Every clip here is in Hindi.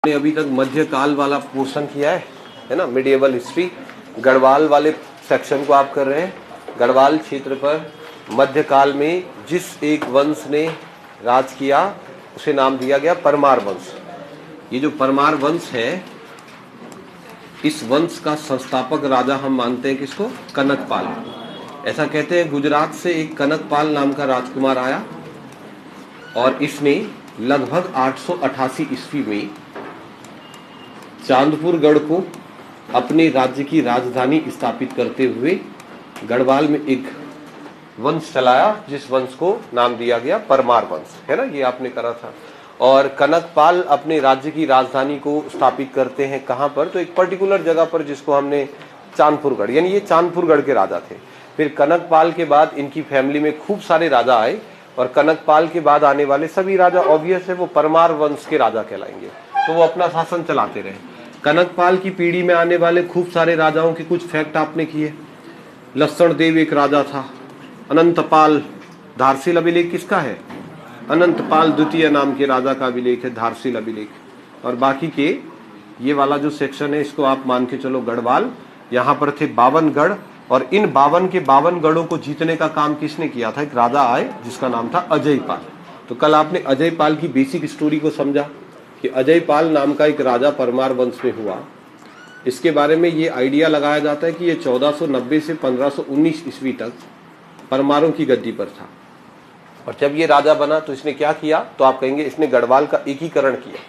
ने अभी तक मध्यकाल वाला पोर्शन किया है ना, मिडिएवल हिस्ट्री। गढ़वाल वाले सेक्शन को आप कर रहे हैं। गढ़वाल क्षेत्र पर मध्यकाल में जिस एक वंश ने राज किया उसे नाम दिया गया परमार वंश। ये जो परमार वंश है, इस वंश का संस्थापक राजा हम मानते हैं किसको? कनकपाल। ऐसा कहते हैं गुजरात से एक कनकपाल नाम का राजकुमार आया और इसने लगभग 888 ईस्वी में चांदपुर गढ़ को अपने राज्य की राजधानी स्थापित करते हुए गढ़वाल में एक वंश चलाया, जिस वंश को नाम दिया गया परमार वंश, है ना। ये आपने करा था। और कनकपाल अपने राज्य की राजधानी को स्थापित करते हैं कहाँ पर? तो एक पर्टिकुलर जगह पर, जिसको हमने चांदपुरगढ़, यानी ये चांदपुरगढ़ के राजा थे। फिर कनकपाल के बाद इनकी फैमिली में खूब सारे राजा आए और कनकपाल के बाद आने वाले सभी राजा ऑब्वियस है वो परमार वंश के राजा कहलाएंगे, तो वो अपना शासन चलाते रहे। कनकपाल की पीढ़ी में आने वाले खूब सारे राजाओं के कुछ फैक्ट आपने किए। लक्ष्मण देव एक राजा था। अनंतपाल, धारसील अभिलेख किसका है? अनंतपाल द्वितीय नाम के राजा का अभिलेख है, धारसील अभिलेख। और बाकी के ये वाला जो सेक्शन है इसको आप मान के चलो गढ़वाल। यहाँ पर थे 52 गढ़ और इन 52 के 52 गढ़ों को जीतने का काम किसने किया था? एक राजा आए जिसका नाम था अजयपाल। तो कल आपने अजयपाल की बेसिक स्टोरी को समझा कि अजयपाल नाम का एक राजा परमार वंश में हुआ। इसके बारे में ये आइडिया लगाया जाता है कि ये 1490 से 1519 ईस्वी तक परमारों की गद्दी पर था। और जब ये राजा बना तो इसने क्या किया? तो आप कहेंगे इसने गढ़वाल का एकीकरण किया।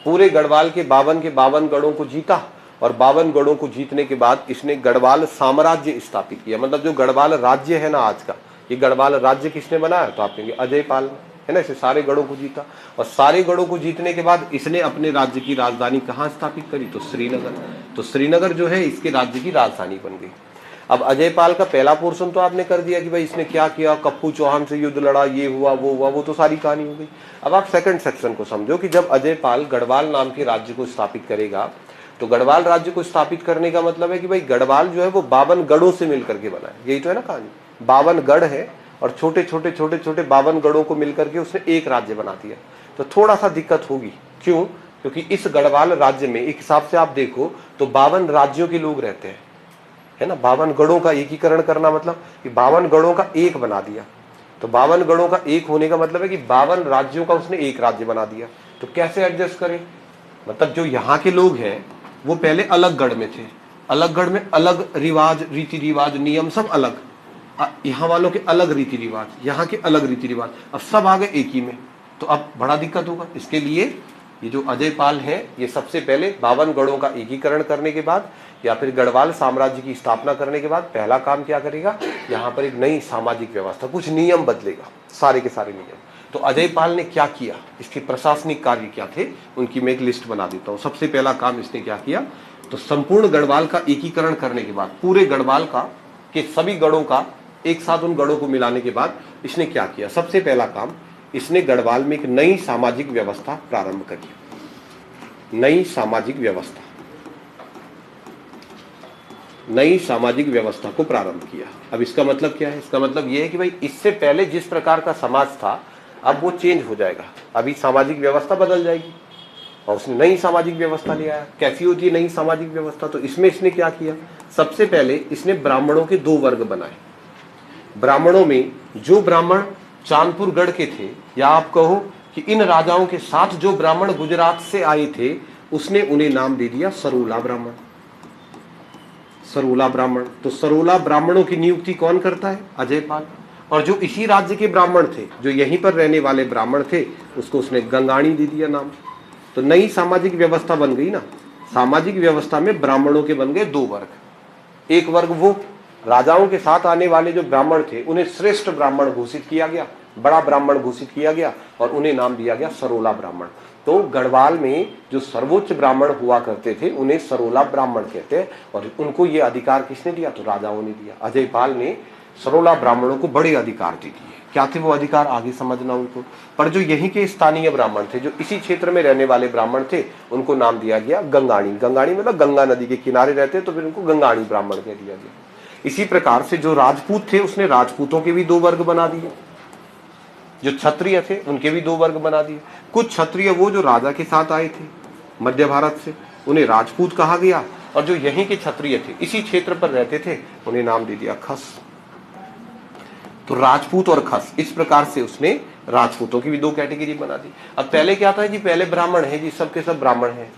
पूरे गढ़वाल के 52 गढ़ों को जीता और 52 गढ़ों को जीतने के बाद इसने गढ़वाल साम्राज्य स्थापित किया। मतलब जो गढ़वाल राज्य है ना आज का, ये गढ़वाल राज्य किसने बनाया? तो आप कहेंगे अजयपाल, है ना। इसे सारे गढ़ों को जीता और सारे गढ़ों को जीतने के बाद इसने अपने राज्य की राजधानी कहाँ स्थापित करी? तो श्रीनगर। तो श्रीनगर जो है इसके राज्य की राजधानी बन गई। अब अजयपाल का पहला पोर्शन तो आपने कर दिया कि भाई इसने क्या किया, कप्पू चौहान से युद्ध लड़ा, ये हुआ वो हुआ, वो तो सारी कहानी हो गई। अब आप सेकंड सेक्शन को समझो कि जब अजयपाल गढ़वाल नाम के राज्य को स्थापित करेगा तो गढ़वाल राज्य को स्थापित करने का मतलब है कि भाई गढ़वाल जो है वो 52 गढ़ों से मिलकर के बना है। यही तो है ना कहानी। 52 गढ़ है और छोटे छोटे 52 गढ़ों को मिलकर के उसने एक राज्य बना दिया। तो थोड़ा सा दिक्कत होगी। क्यों? क्योंकि इस गढ़वाल राज्य में एक हिसाब से आप देखो तो 52 राज्यों के लोग रहते हैं, है ना। 52 गढ़ों का एकीकरण करना मतलब कि 52 गढ़ों का एक बना दिया। तो 52 गढ़ों का एक होने का मतलब है कि 52 राज्यों का उसने एक राज्य बना दिया। तो कैसे एडजस्ट करें? मतलब जो यहाँ के लोग हैं वो पहले अलग गढ़ में थे, अलग गढ़ में अलग रिवाज, रीति रिवाज, नियम सब अलग। यहाँ वालों के अलग रीति रिवाज, यहाँ के अलग रीति रिवाज, अब सब आ गए एक ही में, तो अब बड़ा दिक्कत होगा। इसके लिए ये जो अजयपाल है ये सबसे पहले 52 गढ़ों का एकीकरण करने के बाद या फिर गढ़वाल साम्राज्य की स्थापना करने के बाद पहला काम क्या करेगा? यहाँ पर एक नई सामाजिक व्यवस्था, कुछ नियम बदलेगा, सारे के सारे नियम। तो अजयपाल ने क्या किया, इसके प्रशासनिक कार्य क्या थे, उनकी मैं एक लिस्ट बना देता हूँ। सबसे पहला काम इसने क्या किया? तो संपूर्ण गढ़वाल का एकीकरण करने के बाद, पूरे गढ़वाल का के सभी गढ़ों का एक साथ उन गढ़ों को मिलाने के बाद इसने क्या किया? सबसे पहला काम इसने गढ़वाल में एक नई सामाजिक व्यवस्था प्रारंभ करी। नई सामाजिक व्यवस्था, नई सामाजिक व्यवस्था को प्रारंभ किया। अब इसका मतलब क्या है? इसका मतलब यह है कि भाई इससे पहले जिस प्रकार का समाज था अब वो चेंज हो जाएगा, अभी सामाजिक व्यवस्था बदल जाएगी। और उसने नई सामाजिक व्यवस्था ले आया। कैसी होती है नई सामाजिक व्यवस्था? तो इसमें इसने क्या किया? सबसे पहले इसने ब्राह्मणों के 2 वर्ग बनाए। ब्राह्मणों में जो ब्राह्मण चांदपुरगढ़ के थे, या आप कहो कि इन राजाओं के साथ जो ब्राह्मण गुजरात से आए थे, उसने उन्हें नाम दे दिया सरोला ब्राह्मण। सरोला ब्राह्मण। तो सरोला ब्राह्मणों की नियुक्ति कौन करता है? अजयपाल। और जो इसी राज्य के ब्राह्मण थे, जो यहीं पर रहने वाले ब्राह्मण थे, उसको उसने गंगाणी दे दिया नाम। तो नई सामाजिक व्यवस्था बन गई ना। सामाजिक व्यवस्था में ब्राह्मणों के बन गए 2 वर्ग। एक वर्ग वो राजाओं के साथ आने वाले जो ब्राह्मण थे, उन्हें श्रेष्ठ ब्राह्मण घोषित किया गया, बड़ा ब्राह्मण घोषित किया गया और उन्हें नाम दिया गया सरोला ब्राह्मण। तो गढ़वाल में जो सर्वोच्च ब्राह्मण हुआ करते थे उन्हें सरोला ब्राह्मण कहते हैं। और उनको ये अधिकार किसने दिया? तो राजाओं ने दिया। अजयपाल ने सरोला ब्राह्मणों को बड़े अधिकार दे दिए। क्या थे वो अधिकार? आगे समझना उनको। पर जो यहीं के स्थानीय ब्राह्मण थे, जो इसी क्षेत्र में रहने वाले ब्राह्मण थे, उनको नाम दिया गया गंगाणी। गंगाणी मतलब गंगा नदी के किनारे रहते, तो फिर उनको गंगाणी ब्राह्मण कह दिया गया। इसी प्रकार से जो राजपूत थे उसने राजपूतों के भी 2 वर्ग बना दिए। जो क्षत्रिय थे उनके भी 2 वर्ग बना दिए। कुछ क्षत्रिय वो जो राजा के साथ आए थे, मध्य भारत से, उन्हें राजपूत कहा गया। और जो यहीं के क्षत्रिय थे, इसी क्षेत्र पर रहते थे, उन्हें नाम दे दिया खस। तो राजपूत और खस, इस प्रकार से उसने राजपूतों की भी दो कैटेगरी बना दी। अब पहले क्या था जी, पहले ब्राह्मण है जी, सबके सब ब्राह्मण हैं।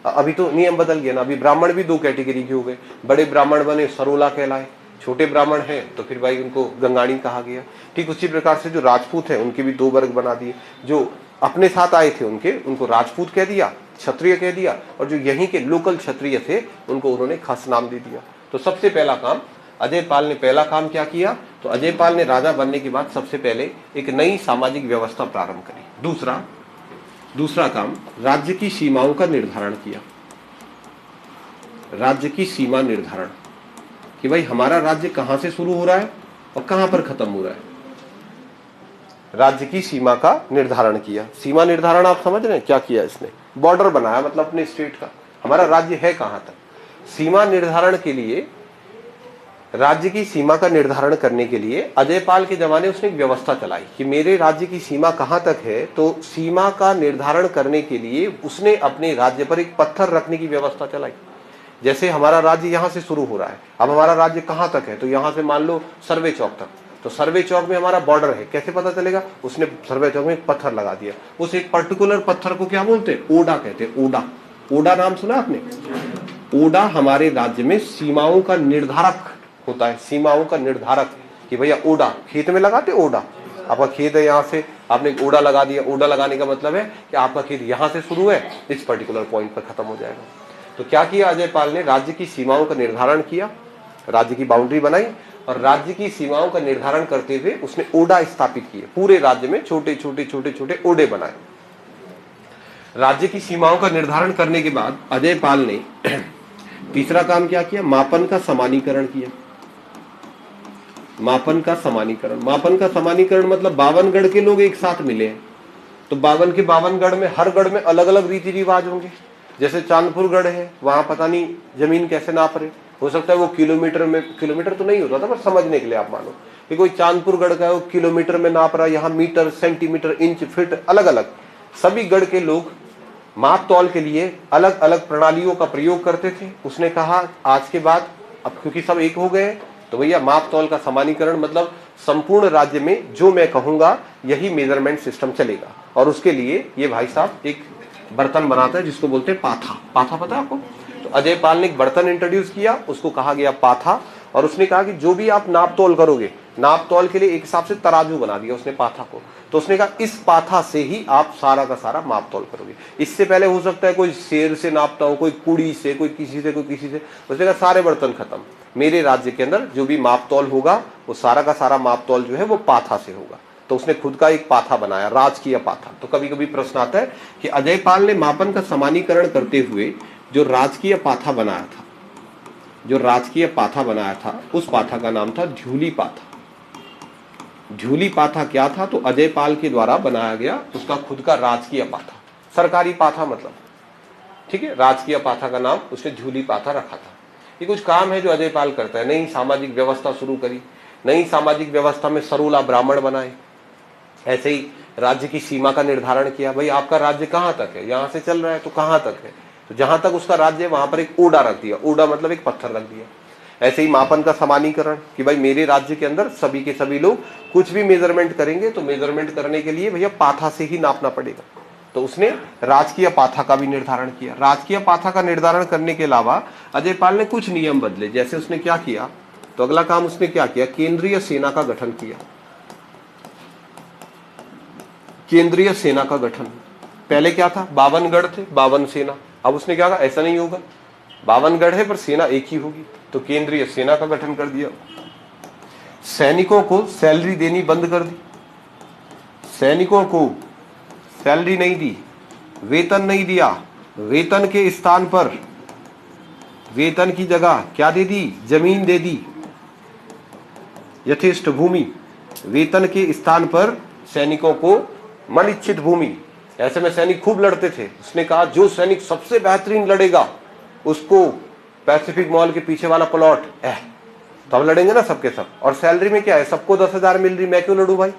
अभी तो नियम बदल गया ना, अभी ब्राह्मण भी दो कैटेगरी के हो गए। बड़े ब्राह्मण बने सरोला कहलाए, छोटे ब्राह्मण हैं तो फिर भाई उनको गंगाणी कहा गया। ठीक उसी प्रकार से जो राजपूत है उनके भी दो वर्ग बना दिए। जो अपने साथ आए थे उनको राजपूत कह दिया, क्षत्रिय कह दिया, और जो यहीं के लोकल क्षत्रिय थे उनको उन्होंने खस नाम दे दिया। तो सबसे पहला काम अजयपाल ने पहला काम क्या किया, तो अजयपाल ने राजा बनने के बाद सबसे पहले एक नई सामाजिक व्यवस्था प्रारंभ करी। दूसरा काम, राज्य की सीमाओं का निर्धारण किया। राज्य की सीमा निर्धारण, कि भाई हमारा राज्य कहां से शुरू हो रहा है और कहां पर खत्म हो रहा है। राज्य की सीमा का निर्धारण किया। सीमा निर्धारण आप समझ रहे हैं क्या किया इसने, बॉर्डर बनाया, मतलब अपने स्टेट का, हमारा राज्य है कहां तक। सीमा निर्धारण के लिए, राज्य की सीमा का निर्धारण करने के लिए अजयपाल के जमाने उसने एक व्यवस्था चलाई कि मेरे राज्य की सीमा कहां तक है। तो सीमा का निर्धारण करने के लिए उसने अपने राज्य पर एक पत्थर रखने की व्यवस्था चलाई। जैसे हमारा राज्य यहां से शुरू हो रहा है, अब हमारा राज्य कहां तक है, तो यहां से मान लो सर्वे चौक तक, तो सर्वे चौक में हमारा बॉर्डर है, कैसे पता चलेगा, उसने सर्वे चौक में एक पत्थर लगा दिया। उस एक पर्टिकुलर पत्थर को क्या बोलते हैं, ओडा कहते हैं। ओडा, ओडा नाम सुना आपने। ओडा हमारे राज्य में सीमाओं का निर्धारक होता है, सीमाओं का निर्धारक, कि भैया ओडा, खेत में लगाते ओडा, आपका खेत है, यहां से आपने ओडा लगा दिया। ओडा लगाने का मतलब है कि आपका खेत यहां से शुरू है, इस पर्टिकुलर पॉइंट पर खत्म हो जाएगा। तो क्या किया अजयपाल ने, राज्य की सीमाओं का निर्धारण किया, राज्य की बाउंड्री बनाई, और राज्य की सीमाओं का निर्धारण करते हुए उसने ओडा स्थापित किए। पूरे राज्य में छोटे छोटे छोटे छोटे ओडे बनाए। राज्य की सीमाओं का निर्धारण करने के बाद अजयपाल ने तीसरा काम क्या किया, मापन का समानीकरण किया। मापन का समानीकरण, मापन का समानीकरण मतलब 52 गढ़ के लोग एक साथ मिले हैं, तो 52 के 52 गढ़ में हर गढ़ में अलग अलग रीति रिवाज होंगे। जैसे चांदपुर गढ़ है, वहां पता नहीं जमीन कैसे नाप रहे, हो सकता है वो किलोमीटर में, किलोमीटर तो नहीं होता था पर समझने के लिए आप मानो कि कोई चांदपुर गढ़ का है वो किलोमीटर में नाप रहा है, यहाँ मीटर, सेंटीमीटर, इंच, फीट, अलग अलग। सभी गढ़ के लोग माप तौल के लिए अलग अलग प्रणालियों का प्रयोग करते थे। उसने कहा आज के बाद अब क्योंकि सब एक हो गए, तो भैया माप तौल का समानीकरण मतलब संपूर्ण राज्य में जो मैं कहूंगा यही मेजरमेंट सिस्टम चलेगा। और उसके लिए ये भाई साहब एक बर्तन बनाता है जिसको बोलते हैं पाथा। पाथा पता है आपको। तो अजयपाल ने एक बर्तन इंट्रोड्यूस किया, उसको कहा गया पाथा। और उसने कहा कि जो भी आप नाप तौल करोगे, नाप तौल के लिए एक हिसाब से तराजू बना दिया उसने पाथा को। तो उसने कहा इस पाथा से ही आप सारा का सारा माप तौल करोगे। इससे पहले हो सकता है कोई शेर से नापता हो, कोई कुड़ी से, कोई किसी से, कोई किसी से। उसने कहा सारे बर्तन खत्म, मेरे राज्य के अंदर जो भी माप तौल होगा वो सारा का सारा माप तौल जो है वो पाथा से होगा। तो उसने खुद का एक पाथा बनाया, राजकीय पाथा। तो कभी कभी प्रश्न आता है कि अजयपाल ने मापन का समानीकरण करते हुए जो राजकीय पाथा बनाया था, जो राजकीय पाथा बनाया था, उस पाथा का नाम था ध्यूली पाथा। ध्यूली पाथा क्या था, तो अजयपाल के द्वारा बनाया गया उसका खुद का राजकीय पाथा, सरकारी पाथा मतलब, ठीक है। राजकीय पाथा का नाम उसने ध्यूली पाथा रखा था। ये कुछ काम है जो अजयपाल करता है। नई सामाजिक व्यवस्था शुरू करी, नई सामाजिक व्यवस्था में सरोला ब्राह्मण बनाए। ऐसे ही राज्य की सीमा का निर्धारण किया, भाई आपका राज्य कहां तक है, यहां से चल रहा है तो कहां तक है, तो जहां तक उसका राज्य है वहां पर एक ओडा रख दिया। ओडा मतलब एक पत्थर रख दिया। ऐसे ही मापन का समानीकरण कि भाई मेरे राज्य के अंदर सभी के सभी लोग कुछ भी मेजरमेंट करेंगे तो मेजरमेंट करने के लिए भैया पाथा से ही नापना पड़ेगा। तो उसने राजकीय पाथा का भी निर्धारण किया। राजकीय पाथा का निर्धारण करने के अलावा अजयपाल ने कुछ नियम बदले। जैसे उसने क्या किया, तो अगला काम उसने क्या किया, केंद्रीय सेना का गठन किया। केंद्रीय सेना का गठन, पहले क्या था, 52 गढ़ थे, 52 सेना। अब उसने क्या कहा, ऐसा नहीं होगा, 52 गढ़ है पर सेना एक ही होगी। तो केंद्रीय सेना का गठन कर दिया। सैनिकों को सैलरी देनी बंद कर दी। सैनिकों को सैलरी नहीं दी, वेतन नहीं दिया। वेतन के स्थान पर, वेतन की जगह क्या दे दी, जमीन दे दी, यथेष्ट भूमि। वेतन के स्थान पर सैनिकों को मन इच्छित भूमि। ऐसे में सैनिक खूब लड़ते थे। उसने कहा जो सैनिक सबसे बेहतरीन लड़ेगा उसको पैसिफिक मॉल के पीछे वाला प्लॉट तो अब लड़ेंगे ना सबके सब। और सैलरी में क्या है, सबको 10,000 मिल रही, मैं क्यों लड़ूं भाई।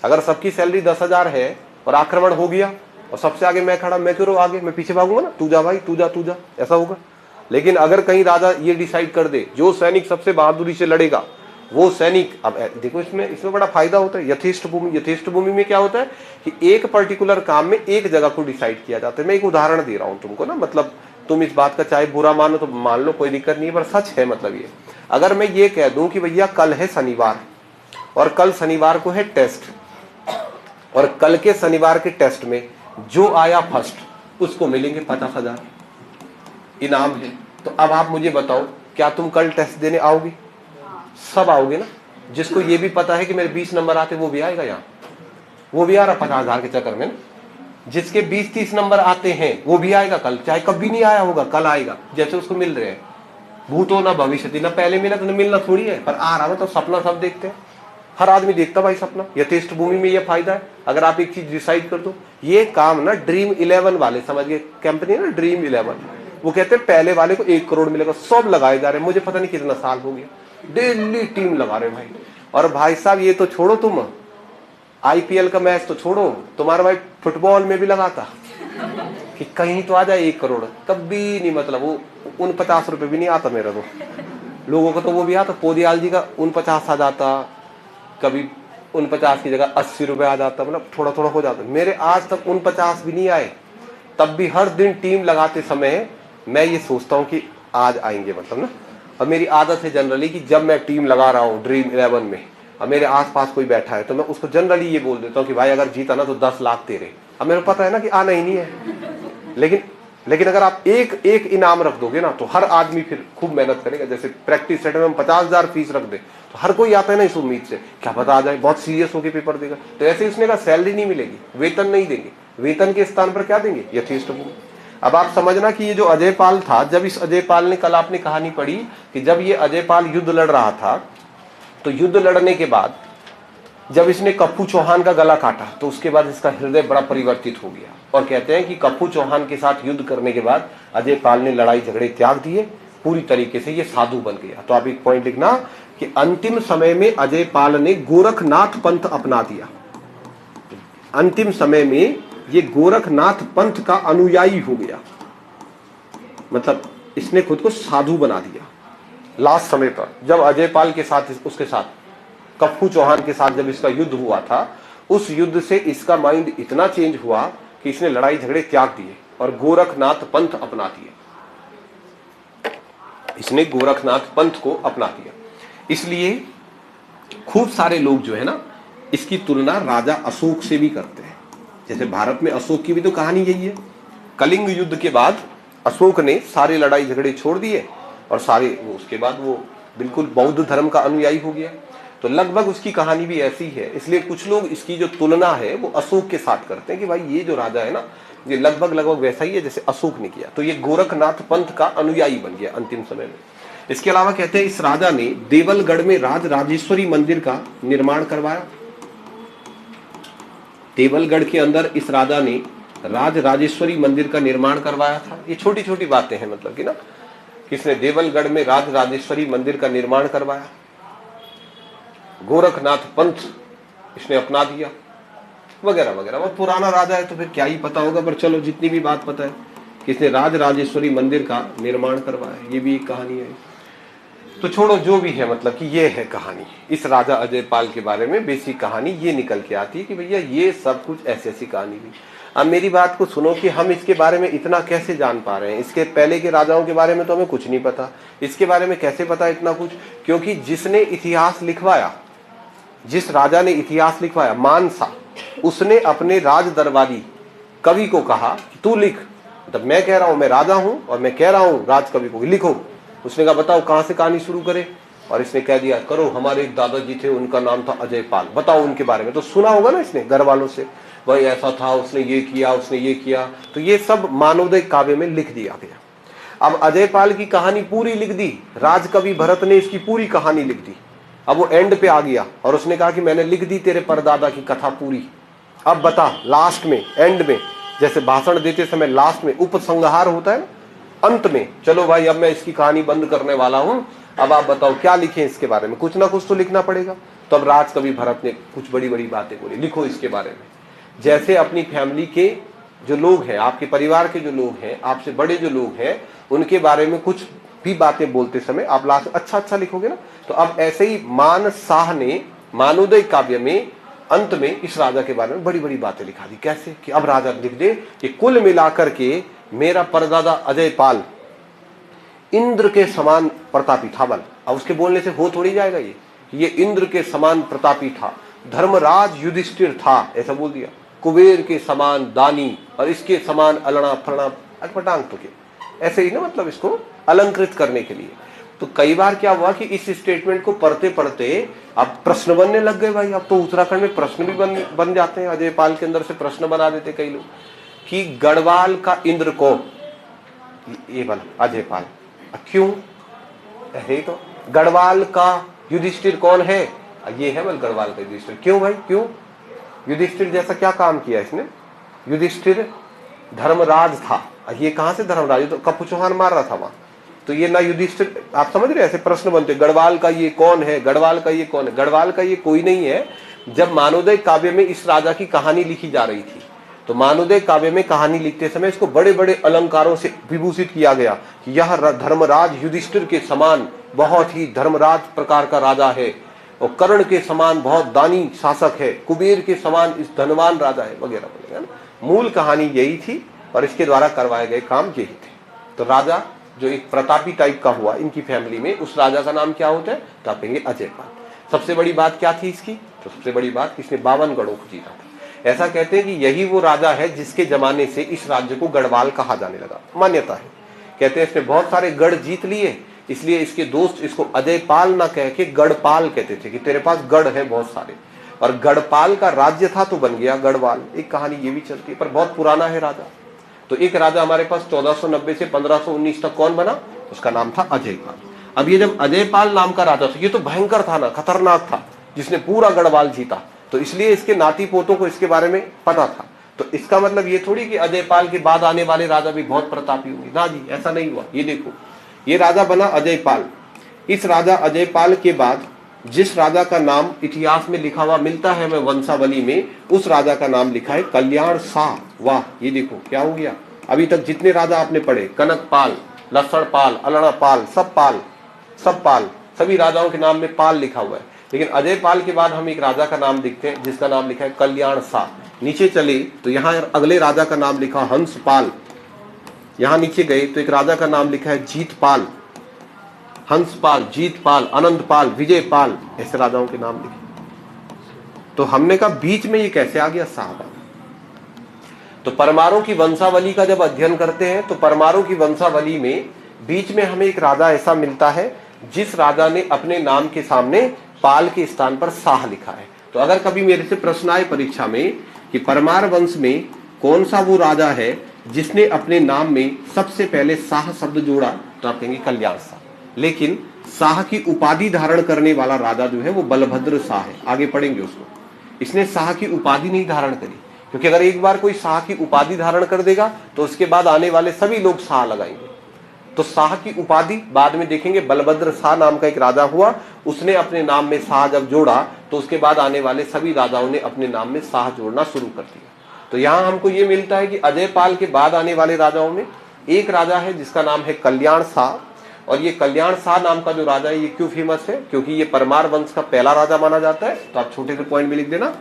अगर सबकी सैलरी 10,000 है और आक्रमण हो गया और सबसे आगे मैं खड़ा, मैं क्यों आगे, मैं पीछे भागूंगा ना, तू जा भाई, तू जा, ऐसा होगा। लेकिन अगर कहीं राजा ये डिसाइड कर दे जो सैनिक सबसे बहादुरी से लड़ेगा वो सैनिक, अब देखो इसमें बड़ा फायदा होता है। यथेष्ट भूमि में क्या होता है कि एक पर्टिकुलर काम में एक जगह को डिसाइड किया जाता है। मैं एक उदाहरण दे रहा हूं तुमको ना, मतलब तुम इस बात का चाहे बुरा मानो तो मान लो, कोई दिक्कत नहीं है, पर सच है। मतलब ये अगर मैं ये कह दूं कि भैया कल है शनिवार और कल शनिवार को है टेस्ट, और कल के शनिवार के टेस्ट में जो आया फर्स्ट उसको मिलेंगे 50,000 इनाम है। तो अब आप मुझे बताओ, क्या तुम कल टेस्ट देने आओगे? सब आओगे ना। जिसको ये भी पता है कि मेरे 20 नंबर आते वो भी आएगा, यहाँ वो भी आ रहा 50,000 के चक्कर में ना। जिसके 20-30 नंबर आते हैं वो भी आएगा कल, चाहे कभी नहीं आया होगा कल आएगा, जैसे उसको मिल रहे हैं। भूतो ना भविष्यति, ना पहले मिला तो मिलना थोड़ी है, पर आ रहा ना। तो सपना सब देखते हैं, हर आदमी देखता भाई सपना। यथेष्ट भूमि में ये फायदा है, अगर आप एक चीज डिसाइड कर दो। ये काम ना ड्रीम 11 वाले, समझ गए कंपनी है ना ड्रीम 11, वो कहते हैं पहले वाले को 1 करोड़ मिलेगा, सब लगाए जा रहे हैं। मुझे पता नहीं कितना साल हो गया, डेली टीम लगा रहे भाई। और भाई साहब ये तो छोड़ो, तुम आईपीएल का मैच तो छोड़ो, तुम्हारा भाई फुटबॉल में भी लगाता कि कहीं तो आ जाए 1 करोड़, कभी नहीं। मतलब वो 49 रुपए भी नहीं आता मेरा तो, लोगों को तो वो भी आता। पोदियाल जी का 49 आ जाता, कभी 49 की जगह 80 रुपए आ जाता, मतलब थोड़ा थोड़ा हो जाता। मेरे आज तक 49 भी नहीं आए, तब भी हर दिन टीम लगाते समय मैं ये सोचता हूँ कि आज आएंगे, मतलब ना। और मेरी आदत है जनरली कि जब मैं टीम लगा रहा हूँ ड्रीम 11 में, अब मेरे आसपास कोई बैठा है तो मैं उसको जनरली ये बोल देता हूँ कि भाई अगर जीता ना तो 10 लाख तेरे। अब मेरे को पता है ना कि आना ही नहीं है, लेकिन अगर आप एक इनाम रख दोगे ना तो हर आदमी फिर खूब मेहनत करेगा। जैसे प्रैक्टिस सेट में हम 50,000 फीस रख दे तो हर कोई आता है ना इस उम्मीद से, क्या पता आ जाए, बहुत सीरियस होकर पेपर देगा। तो ऐसे उसने कहा सैलरी नहीं मिलेगी, वेतन नहीं देंगे, वेतन के स्थान पर क्या देंगे? यथेष्ट भूमि। अब आप समझना कि ये जो अजय पाल था, जब इस अजय पाल ने, कल आपने कहानी पढ़ी कि जब ये अजय पाल युद्ध लड़ रहा था, तो युद्ध लड़ने के बाद जब इसने कप्पू चौहान का गला काटा तो उसके बाद इसका हृदय बड़ा परिवर्तित हो गया। और कहते हैं कि कप्पू चौहान के साथ युद्ध करने के बाद अजय पाल ने लड़ाई झगड़े त्याग दिए, पूरी तरीके से ये साधु बन गया। तो आप एक पॉइंट लिखना कि अंतिम समय में अजय पाल ने गोरखनाथ पंथ अपना दिया। अंतिम समय में ये गोरखनाथ पंथ का अनुयायी हो गया, मतलब इसने खुद को साधु बना दिया। लास्ट समय पर जब अजय पाल के साथ, उसके साथ कप्पू चौहान के साथ जब इसका युद्ध हुआ था, उस युद्ध से इसका माइंड इतना चेंज हुआ कि इसने लड़ाई झगड़े त्याग दिए और गोरखनाथ पंथ अपना दिया। इसने गोरखनाथ पंथ को अपना दिया। इसलिए खूब सारे लोग जो है ना, इसकी तुलना राजा अशोक से भी करते हैं। जैसे भारत में अशोक की भी तो कहानी यही है। कलिंग युद्ध के बाद अशोक ने सारे लड़ाई झगड़े छोड़ दिए और उसके बाद वो बिल्कुल बौद्ध धर्म का अनुयायी हो गया। तो लगभग उसकी कहानी भी ऐसी है। इसलिए कुछ लोग इसकी जो तुलना है वो अशोक के साथ करते हैं कि भाई ये जो राजा है ना, ये लगभग वैसा ही है जैसे अशोक ने किया। तो ये गोरखनाथ पंथ का अनुयायी बन गया अंतिम समय में। इसके अलावा कहते हैं इस राजा ने देवलगढ़ में राज राजेश्वरी मंदिर का निर्माण करवाया। देवलगढ़ के अंदर इस राजा ने राज राजेश्वरी मंदिर का निर्माण करवाया था। ये छोटी छोटी बातें हैं, मतलब कि ना, किसने देवलगढ़ में राज राजेश्वरी मंदिर का निर्माण करवाया, गोरखनाथ पंथ इसने अपना दिया, वगैरह वगैरह। वो पुराना राजा है तो फिर क्या ही पता होगा, पर चलो जितनी भी बात पता है कि इसने राज राजेश्वरी मंदिर का निर्माण करवाया, ये भी एक कहानी है। तो छोड़ो जो भी है, मतलब कि ये है कहानी इस राजा अजय पाल के बारे में। बेसिक कहानी ये निकल के आती है कि भैया ये सब कुछ ऐसी ऐसी कहानी भी। अब मेरी बात को सुनो कि हम इसके बारे में इतना कैसे जान पा रहे हैं। इसके पहले के राजाओं के बारे में तो हमें कुछ नहीं पता, इसके बारे में कैसे पता इतना कुछ? क्योंकि जिसने इतिहास लिखवाया, जिस राजा ने इतिहास लिखवाया, मानसा, उसने अपने राज दरबारी कवि को कहा कि तू लिख। मतलब मैं कह रहा हूं मैं राजा हूं और मैं कह रहा हूं राज कवि को लिखो। उसने कहा बताओ कहां से कहानी शुरू करे, और इसने कह दिया करो हमारे एक दादाजी थे उनका नाम था अजय पाल, बताओ उनके बारे में। तो सुना होगा ना इसने घर वालों से, भाई ऐसा था, उसने ये किया, उसने ये किया। तो ये सब मानवोदय काव्य में लिख दिया गया। अब अजय पाल की कहानी पूरी लिख दी, राजकवि भरत ने इसकी पूरी कहानी लिख दी। अब वो एंड पे आ गया और उसने कहा कि मैंने लिख दी तेरे परदादा की कथा पूरी, अब बता लास्ट में, एंड में, जैसे भाषण देते समय लास्ट में उपसंहार होता है, अंत में, चलो भाई अब मैं इसकी कहानी बंद करने वाला हूं, अब आप बताओ क्या लिखें इसके बारे में, कुछ ना कुछ तो लिखना पड़ेगा। तो अब राजकवि भरत ने कुछ बड़ी बड़ी बातें बोली, लिखो इसके बारे में। जैसे अपनी फैमिली के जो लोग हैं, आपके परिवार के जो लोग हैं, आपसे बड़े जो लोग हैं, उनके बारे में कुछ भी बातें बोलते समय आप लास्ट अच्छा अच्छा लिखोगे ना। तो अब ऐसे ही मान शाह ने मानोदय काव्य में अंत में इस राजा के बारे में बड़ी बड़ी बातें लिखा दी। कैसे कि अब राजा लिख दे कि कुल मिलाकर के मेरा परदादा अजय पाल इंद्र के समान प्रतापी था। बल अब उसके बोलने से हो थोड़ी जाएगा ये इंद्र के समान प्रतापी था, धर्मराज युधिष्ठिर था, ऐसा बोल दिया, कुबेर के समान दानी और इसके समान अलना फलना अटपटांग तो के, ऐसे ही ना, मतलब इसको अलंकृत करने के लिए। तो कई बार क्या हुआ कि इस स्टेटमेंट को पढ़ते पढ़ते अब प्रश्न बनने लग गए भाई। अब तो उत्तराखंड में प्रश्न भी बन जाते हैं, अजय पाल के अंदर से प्रश्न बना देते कई लोग कि गढ़वाल का इंद्र कौन, ये बना अजय पाल, क्यों है? तो गढ़वाल का युधिष्ठिर कौन है? ये है बल गढ़वाल का युधिष्ठिर। क्यों भाई, क्यों? युधिष्ठिर जैसा क्या काम किया इसने? युधिष्ठिर धर्मराज था, ये कहां से धर्मराज? ये तो कपू चौहान मार रहा था वहां, तो ये ना युधिष्ठिर। आप समझ रहे, ऐसे प्रश्न बनते, गढ़वाल का ये कौन है, गढ़वाल का ये कौन है? गढ़वाल का ये कोई नहीं है। जब मानोदय काव्य में इस राजा की कहानी लिखी जा रही थी, तो मानोदय काव्य में कहानी लिखते समय इसको बड़े बड़े अलंकारों से विभूषित किया गया कि यह धर्मराज युधिष्ठिर के समान बहुत ही धर्मराज प्रकार का राजा है, और कर्ण के समान बहुत दानी शासक है, कुबेर के समान इस धनवान राजा है, वगैरह वगैरह। मूल कहानी यही थी और इसके द्वारा करवाए गए काम यही थे। तो राजा जो एक प्रतापी टाइप का हुआ इनकी फैमिली में, उस राजा का नाम क्या होता है? तो आप कहेंगे अजय पाल। सबसे बड़ी बात क्या थी इसकी? तो सबसे बड़ी बात, इसने 52 गढ़ों को जीता था। ऐसा कहते हैं कि यही वो राजा है जिसके जमाने से इस राज्य को गढ़वाल कहा जाने लगा, मान्यता है। कहते हैं इसने बहुत सारे गढ़ जीत लिए, इसलिए इसके दोस्त इसको अजय पाल ना कह के गढ़पाल कहते थे कि तेरे पास गढ़ है बहुत सारे, और गढ़पाल का राज्य था तो बन गया गढ़वाल। एक कहानी ये भी चलती है, पर बहुत पुराना है राजा। तो एक राजा हमारे पास 1490 से 1519 तक कौन बना? उसका नाम था अजय पाल। अब ये जब अजय पाल नाम का राजा था, ये तो भयंकर था ना, खतरनाक था, जिसने पूरा गढ़वाल जीता, तो इसलिए इसके नाती पोतों को इसके बारे में पता था। तो इसका मतलब ये थोड़ी कि अजय पाल के बाद आने वाले राजा भी बहुत प्रतापी होंगे, ना जी, ऐसा नहीं हुआ। ये देखो, ये राजा बना अजय पाल। इस राजा अजय पाल के बाद जिस राजा का नाम इतिहास में लिखा हुआ मिलता है हमें वंशावली में, उस राजा का नाम लिखा है कल्याण शाह। वाह, ये देखो क्या हो गया। अभी तक जितने राजा आपने पढ़े, कनक पाल, लसण पाल, अलना पाल, सब पाल, सभी राजाओं के नाम में पाल लिखा हुआ है। लेकिन अजय पाल के बाद हम एक राजा का नाम देखते हैं जिसका नाम लिखा है कल्याण शाह। नीचे चले तो यहाँ अगले राजा का नाम लिखा हंस पाल। यहाँ नीचे गए तो एक राजा का नाम लिखा है जीत पाल, हंस पाल, जीत पाल, अनंत पाल, विजय पाल, ऐसे राजाओं के नाम लिखे। तो हमने कहा बीच में ये कैसे आ गया साहब? तो परमारों की वंशावली का जब अध्ययन करते हैं तो परमारों की वंशावली में बीच में हमें एक राजा ऐसा मिलता है जिस राजा ने अपने नाम के सामने पाल के स्थान पर शाह लिखा है। तो अगर कभी मेरे से प्रश्न आए परीक्षा में कि परमार वंश में कौन सा वो राजा है जिसने अपने नाम में सबसे पहले शाह शब्द जोड़ा, तो आप कहेंगे कल्याण शाह। लेकिन शाह की उपाधि धारण करने वाला राजा जो है वो बलभद्र शाह है, आगे पढ़ेंगे उसको। इसने शाह की उपाधि नहीं धारण करी, क्योंकि अगर एक बार कोई शाह की उपाधि धारण कर देगा तो उसके बाद आने वाले सभी लोग शाह लगाएंगे। तो शाह की उपाधि बाद में देखेंगे, बलभद्र शाह नाम का एक राजा हुआ, उसने अपने नाम में शाह जब जोड़ा तो उसके बाद आने वाले सभी राजाओं ने अपने नाम में शाह जोड़ना शुरू कर दिया। तो यहाँ हमको ये मिलता है कि अजय पाल के बाद आने वाले राजाओं में एक राजा है जिसका नाम है कल्याण शाह। और ये कल्याण शाह नाम का जो राजा है ये क्यों फेमस है? क्योंकि ये परमार वंश का पहला राजा माना जाता है। तो आप छोटे से पॉइंट में लिख देना,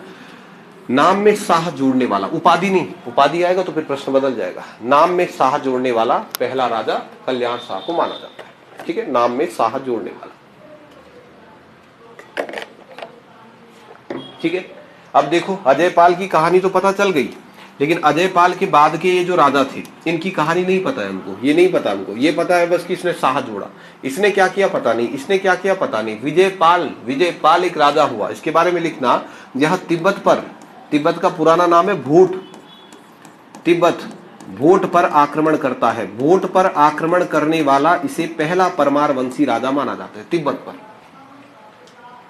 नाम में शाह जोड़ने वाला, उपाधि नहीं, उपाधि आएगा तो फिर प्रश्न बदल जाएगा। नाम में शाह जोड़ने वाला पहला राजा कल्याण शाह को माना जाता है। ठीक है, नाम में शाह जोड़ने वाला। ठीक है, अब देखो अजय पाल की कहानी तो पता चल गई, लेकिन अजय पाल के बाद के ये जो राजा थे इनकी कहानी नहीं पता है हमको। ये नहीं पता हमको, ये पता है बस कि इसने शाह जोड़ा। इसने क्या किया पता नहीं, इसने क्या किया पता नहीं। विजय पाल एक राजा हुआ, इसके बारे में लिखना। यह तिब्बत का पुराना नाम है भूट। तिब्बत भोट पर आक्रमण करता है। भोट पर आक्रमण करने वाला इसे पहला परमार वंशी राजा माना जाता है तिब्बत पर।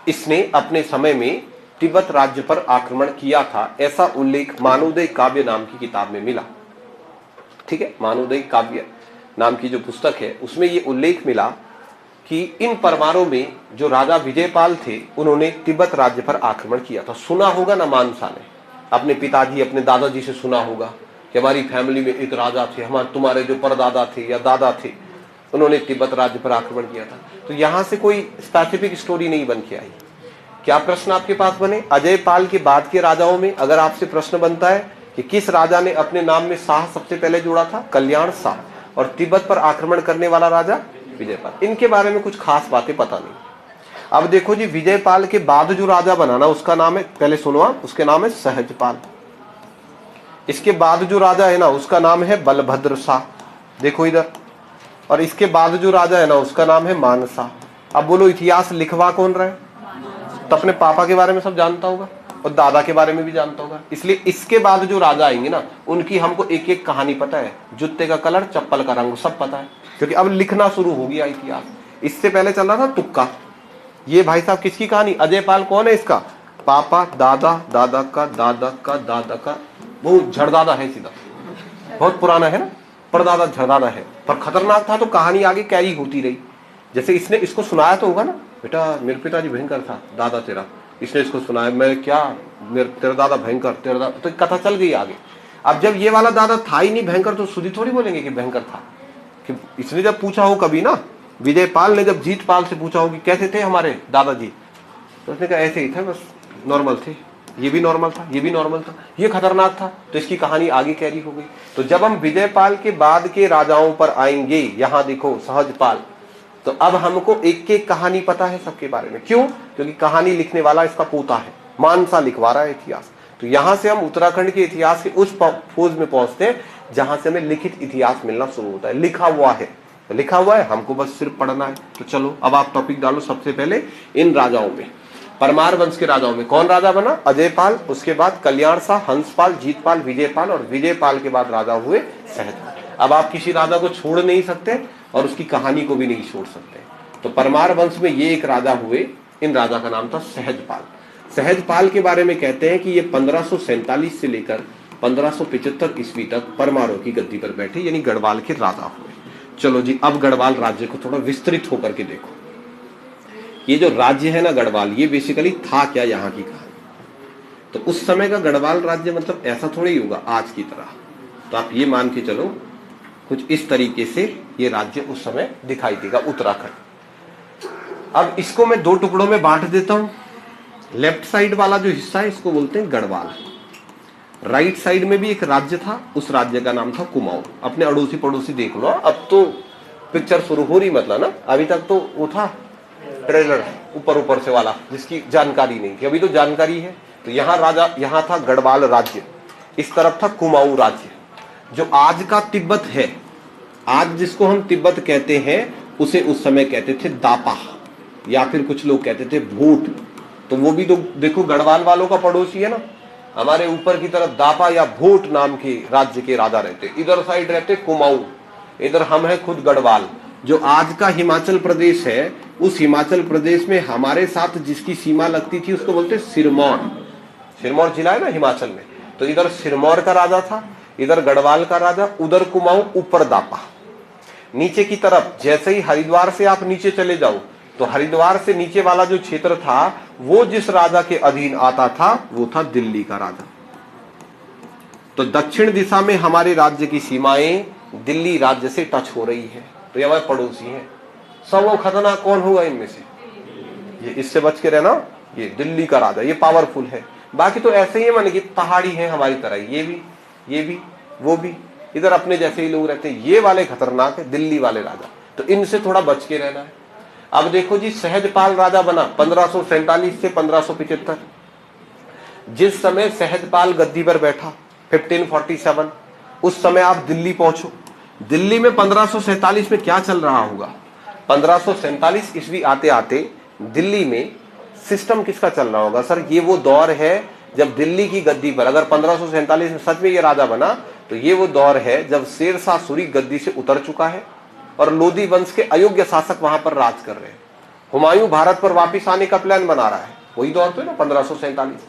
इसने अपने समय में तिब्बत राज्य पर आक्रमण किया था, ऐसा उल्लेख मानोदय काव्य नाम की किताब में मिला। ठीक है, मानोदय काव्य नाम की जो पुस्तक है उसमें ये उल्लेख मिला कि इन परमारों में जो राजा विजयपाल थे उन्होंने तिब्बत राज्य पर आक्रमण किया था। सुना होगा ना मानसा ने, अपने पिताजी अपने दादाजी से सुना होगा कि हमारी फैमिली में एक राजा थे, हमारे तुम्हारे जो परदादा थे या दादा थे, उन्होंने तिब्बत राज्य पर आक्रमण किया था। तो यहाँ से कोई स्पेसिफिक स्टोरी नहीं बन के आई। क्या प्रश्न आपके पास बने? अजय पाल के बाद के राजाओं में अगर आपसे प्रश्न बनता है कि किस राजा ने अपने नाम में शाह सबसे पहले जोड़ा था? कल्याण शाह। और तिब्बत पर आक्रमण करने वाला राजा विजयपाल। इनके बारे में कुछ खास बातें पता नहीं। अब देखो जी, विजयपाल के बाद जो राजा बना ना, उसका नाम है, पहले सुनो आप, उसके नाम है सहजपाल। इसके बाद जो राजा है ना, उसका नाम है बलभद्र शाह, देखो इधर। और इसके बाद जो राजा है ना, उसका नाम है मानसा। अब बोलो इतिहास लिखवा कौन रहा है? तो अपने पापा के बारे में सब जानता होगा और दादा के बारे में भी जानता होगा। इसलिए इसके बाद जो राजा आएंगे ना, उनकी हमको एक एक कहानी पता है, जूते का कलर, चप्पल का रंग, सब पता है, क्योंकि अब लिखना शुरू हो गया इतिहास। इससे पहले चल रहा था तुक्का। ये भाई साहब किसकी कहानी? अजय पाल कौन है? इसका पापा, दादा, दादा का दादा का दादा का, बहुत झड़दादा है, सीधा बहुत पुराना है ना, परदादा झड़दादा है, पर खतरनाक था। तो कहानी आगे कैरी होती रही। जैसे इसने इसको सुनाया तो होगा ना, बेटा मेरे पिताजी भयंकर था, दादा तेरा, इसने इसको सुनाया, मैं क्या, तेरा दादा भयंकर, तेरा दादा, तो कथा चल गई आगे। अब जब ये वाला दादा था ही नहीं भयंकर, तो सुधी थोड़ी बोलेंगे कि भयंकर था। कि इसने जब पूछा हो कभी ना, विजयपाल ने जब जीतपाल से पूछा हो कि कैसे थे हमारे दादाजी, तो उसने कहा ऐसे ही था, बस नॉर्मल थे, ये भी नॉर्मल था, ये भी नॉर्मल था, ये खतरनाक था। तो इसकी कहानी आगे कैरी हो गई। तो जब हम विजयपाल के बाद के राजाओं पर आएंगे, यहां देखो सहजपाल, तो अब हमको एक एक कहानी पता है सबके बारे में। क्यों? क्योंकि कहानी लिखने वाला इसका पोता है, मानसा लिखवा रहा है इतिहास। तो यहां से हम उत्तराखंड के इतिहास के उस फोज में पहुंचते हैं जहां से हमें लिखित इतिहास मिलना शुरू होता है। लिखा हुआ है, लिखा हुआ है, हमको बस सिर्फ पढ़ना है। तो चलो अब आप टॉपिक डालो। सबसे पहले इन राजाओं में, परमार वंश के राजाओं में कौन राजा बना? अजयपाल, उसके बाद कल्याण शाह, हंसपाल, जीतपाल, विजयपाल, और विजयपाल के बाद राजा हुए सहजपाल। अब आप किसी राजा को छोड़ नहीं सकते और उसकी कहानी को भी नहीं छोड़ सकते। तो परमार वंश में ये एक राजा हुए, इन राजा का नाम था सहजपाल। सहजपाल के बारे में कहते हैं कि ये 1547 से लेकर 1575 ईस्वी तक परमारों की गद्दी पर बैठे, यानी गढ़वाल के राजा हुए। चलो जी, अब गढ़वाल राज्य को थोड़ा विस्तृत होकर के देखो। ये जो राज्य है ना गढ़वाल, ये बेसिकली था क्या यहाँ की कहानी। तो उस समय का गढ़वाल राज्य मतलब ऐसा थोड़ी ही होगा आज की तरह। तो आप ये मान के चलो कुछ इस तरीके से ये राज्य उस समय दिखाई देगा उत्तराखंड। अब इसको मैं दो टुकड़ों में बांट देता हूं। लेफ्ट साइड वाला जो हिस्सा है इसको बोलते हैं गढ़वाल। राइट साइड में भी एक राज्य था, उस राज्य का नाम था कुमाऊं। अपने अड़ोसी पड़ोसी देख लो। अब तो पिक्चर शुरू हो रही, मतलब ना, अभी तक तो वो था ट्रेलर ऊपर ऊपर से वाला जिसकी जानकारी नहीं थी, अभी तो जानकारी है। तो यहाँ राजा, यहाँ था गढ़वाल राज्य, इस तरफ था कुमाऊं राज्य। जो आज का तिब्बत है, आज जिसको हम तिब्बत कहते हैं, उसे उस समय कहते थे दापा, या फिर कुछ लोग कहते थे भूट। तो वो भी तो देखो गढ़वाल वालों का पड़ोसी है ना। हमारे ऊपर की तरफ दापा या भूट नाम के राज्य के राजा रहते, इधर साइड रहते कुमाऊं, इधर हम है खुद गढ़वाल। जो आज का हिमाचल प्रदेश है, उस हिमाचल प्रदेश में हमारे साथ जिसकी सीमा लगती थी उसको बोलते सिरमौर। सिरमौर जिला है ना हिमाचल में। तो इधर सिरमौर का राजा था, इधर गढ़वाल का राजा, उधर कुमाऊं, ऊपर दापा। नीचे की तरफ जैसे ही हरिद्वार से आप नीचे चले जाओ, तो हरिद्वार से नीचे वाला जो क्षेत्र था, वो जिस राजा के अधीन आता था वो था दिल्ली का राजा। तो दक्षिण दिशा में हमारे राज्य की सीमाएं दिल्ली राज्य से टच हो रही है। तो ये हमारे पड़ोसी हैं। सबसे खतरनाक कौन होगा इनमें से? ये, इससे बच के रहना, ये दिल्ली का राजा, ये पावरफुल है। बाकी तो ऐसे ही है, माने कि पहाड़ी है हमारी तरह, ये भी वो भी, इधर अपने जैसे ही लोग रहते हैं। ये वाले खतरनाक है, दिल्ली वाले राजा। तो इनसे थोड़ा बच के रहना है। अब देखो जी, सहजपाल राजा बना 1547 से 1575। जिस समय सहजपाल गद्दी पर बैठा 1547, उस समय आप दिल्ली पहुंचो। दिल्ली में 1547 में क्या चल रहा होगा? 1547 ईस्वी आते आते दिल्ली में सिस्टम किसका चल रहा होगा? सर, ये वो दौर है जब दिल्ली की गद्दी पर, अगर 1547 में सच में ये राजा बना, तो ये वो दौर है जब शेर शाह सूरी गद्दी से उतर चुका है और लोधी वंश के अयोग्य शासक वहां पर राज कर रहे हैं। हुमायूं भारत पर वापिस आने का प्लान बना रहा है। वही दौर तो है ना 1547,